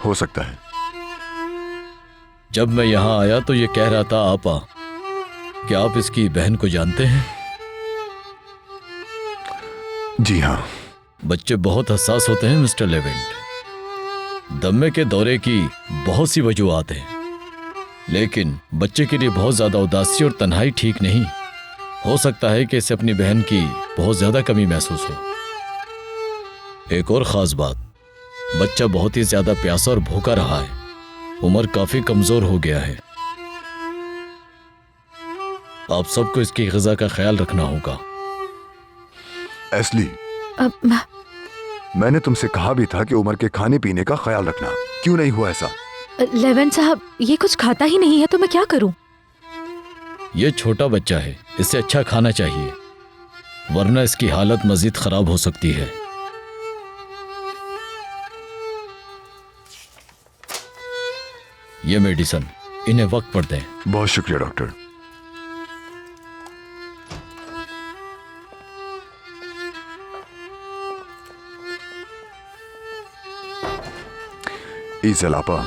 F: हो सकता है।
R: जब मैं यहाँ आया तो ये कह रहा था आपा, क्या आप इसकी बहन को जानते हैं?
F: जी हाँ।
R: बच्चे बहुत हसास होते हैं मिस्टर लेवेंट। दमे के दौरे की बहुत सी वजूहात हैं, लेकिन बच्चे के लिए बहुत ज्यादा उदासी और तन्हाई ठीक नहीं। हो सकता है कि इसे अपनी बहन की बहुत ज्यादा कमी महसूस हो। एक और खास बात, बच्चा बहुत ही ज्यादा प्यासा और भूखा रहा है। उमर काफी कमजोर हो गया है। आप सबको इसकी ग़िज़ा का ख्याल रखना होगा।
F: एस्ली, मैंने तुमसे कहा भी था कि उमर के खाने पीने का ख्याल रखना, क्यों नहीं हुआ ऐसा?
B: लेवेंट साहब, ये कुछ खाता ही नहीं है तो मैं क्या करूं?
R: ये छोटा बच्चा है, इसे अच्छा खाना चाहिए, वरना इसकी हालत मजीद खराब हो सकती है। ये मेडिसन इन्हें वक्त पर दें।
F: बहुत शुक्रिया डॉक्टर। ईजल आपा,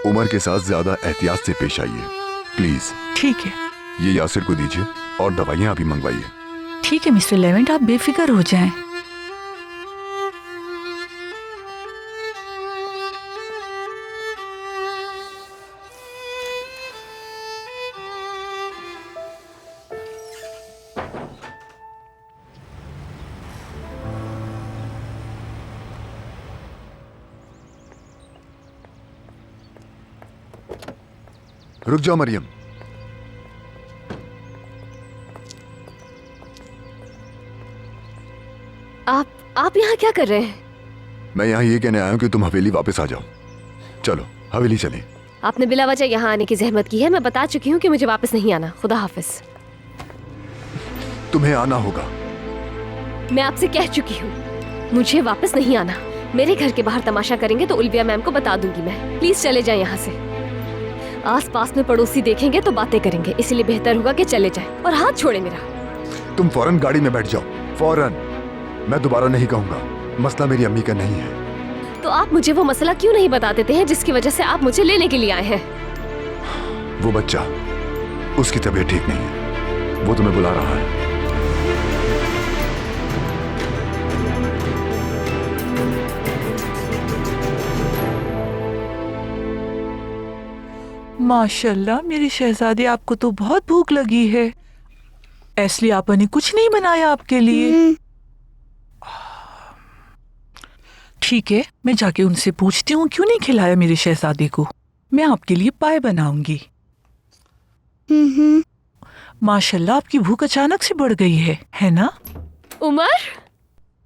F: उमर के साथ ज्यादा एहतियात से पेश आइए प्लीज।
L: ठीक है।
F: ये यासिर को दीजिए और दवाइयां अभी मंगवाइए।
L: ठीक है मिस्टर लेवेंट, आप बेफिक्र हो जाएं।
F: रुक जाओ मरियम।
A: आप यहाँ क्या कर रहे हैं?
F: मैं यहाँ ये कहने आया हूँ कि तुम हवेली वापस आ जाओ। चलो हवेली चलें।
A: आपने बिला वजह यहाँ आने की जहमत की है। मैं बता चुकी हूँ कि मुझे वापस नहीं आना। खुदा हाफिज।
F: तुम्हें आना होगा।
A: मैं आपसे कह चुकी हूँ, मुझे वापस नहीं आना। मेरे घर के बाहर तमाशा करेंगे तो उल्विया मैम को बता दूंगी मैं। प्लीज चले जाएं यहाँ से। आसपास में पड़ोसी देखेंगे तो बातें करेंगे, इसलिए बेहतर होगा कि चले जाएं। और हाथ छोड़े मेरा।
F: तुम फौरन गाड़ी में बैठ जाओ, फौरन। मैं दोबारा नहीं कहूंगा, मसला मेरी अम्मी का नहीं है।
A: तो आप मुझे वो मसला क्यों नहीं बता देते हैं जिसकी वजह से आप मुझे लेने के लिए आए हैं?
F: वो बच्चा, उसकी तबीयत ठीक नहीं है, वो तुम्हें बुला रहा है।
L: माशाल्लाह मेरी शहजादी, आपको तो बहुत भूख लगी है। एसली आपा ने कुछ नहीं बनाया आपके लिए? ठीक है, मैं जाके उनसे पूछती हूँ क्यों नहीं खिलाया मेरी शहजादी को। मैं आपके लिए पाए बनाऊंगी। माशाल्लाह आपकी भूख अचानक से बढ़ गई है ना?
A: उमर,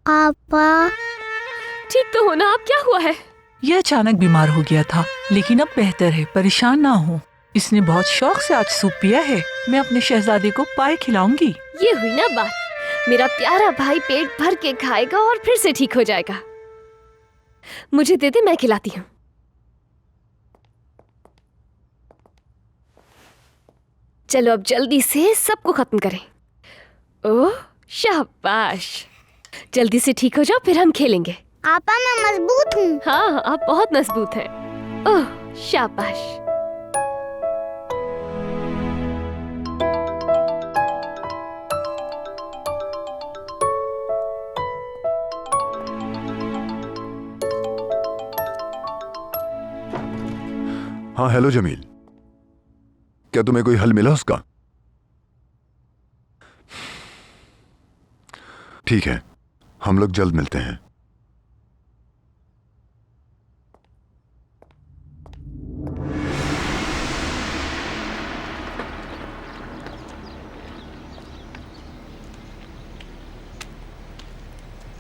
M: आपा
A: ठीक तो हो ना? आप क्या हुआ है?
L: ये अचानक बीमार हो गया था, लेकिन अब बेहतर है, परेशान ना हो। इसने बहुत शौक से आज सूप पिया है। मैं अपने शहजादे को पाए खिलाऊंगी।
A: ये हुई ना बात। मेरा प्यारा भाई पेट भर के खाएगा और फिर से ठीक हो जाएगा। मुझे दे दे, मैं खिलाती हूँ। चलो अब जल्दी से सबको खत्म करें। ओह शाबाश, जल्दी से ठीक हो जाओ, फिर हम खेलेंगे।
M: आपा मैं मजबूत हूँ।
A: हाँ, आप बहुत मजबूत हैं। ओह शाबाश।
F: हाँ हेलो जमील, क्या तुम्हें कोई हल मिला उसका? ठीक है, हम लोग जल्द मिलते हैं।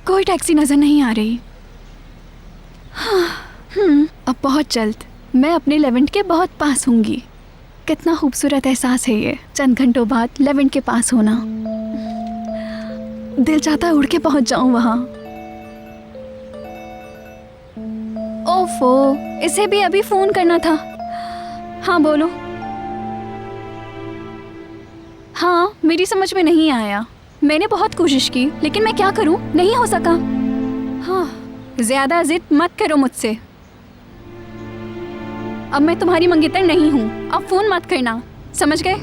S: कोई टैक्सी नजर नहीं आ रही। अब बहुत जल्द मैं अपने लेवेंट के बहुत पास होंगी। कितना खूबसूरत एहसास है ये, चंद घंटों बाद लेवेंट के पास होना। दिल चाहता है उड़ के पहुंच जाऊं वहां। ओफो, इसे भी अभी फोन करना था। हाँ बोलो। हाँ, मेरी समझ में नहीं आया। मैंने बहुत कोशिश की, लेकिन मैं क्या करूं, नहीं हो सका। हाँ, ज्यादा जिद मत करो मुझसे। अब मैं तुम्हारी मंगेतर नहीं हूँ। अब फोन मत करना, समझ गए?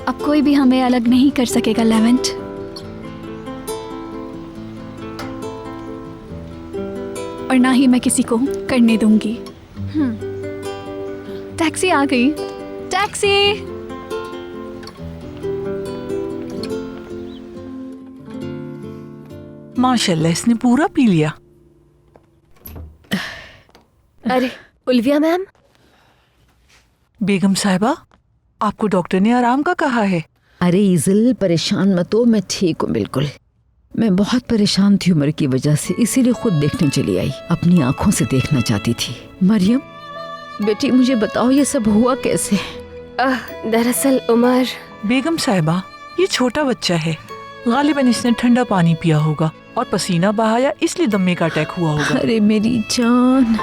S: अब कोई भी हमें अलग नहीं कर सकेगा लेवेंट। और ना ही मैं किसी को करने दूंगी। टैक्सी आ गई। टैक्सी!
L: माशाल्लाह इसने पूरा पी लिया।
A: अरे उल्विया मैम।
L: बेगम साहिबा, आपको डॉक्टर ने आराम का कहा है।
K: अरे ईजल, परेशान मत हो, मैं ठीक हूँ बिल्कुल। मैं बहुत परेशान थी उम्र की वजह से, इसीलिए खुद देखने चली आई। अपनी आंखों से देखना चाहती थी। मरियम बेटी, मुझे बताओ ये सब हुआ कैसे?
A: दरअसल उमर।
L: बेगम साहिबा, ये छोटा बच्चा है, गालिबन इसने ठंडा पानी पिया होगा और पसीना बहाया, इसलिए दम्मे का अटैक हुआ होगा।
B: अरे मेरी जान।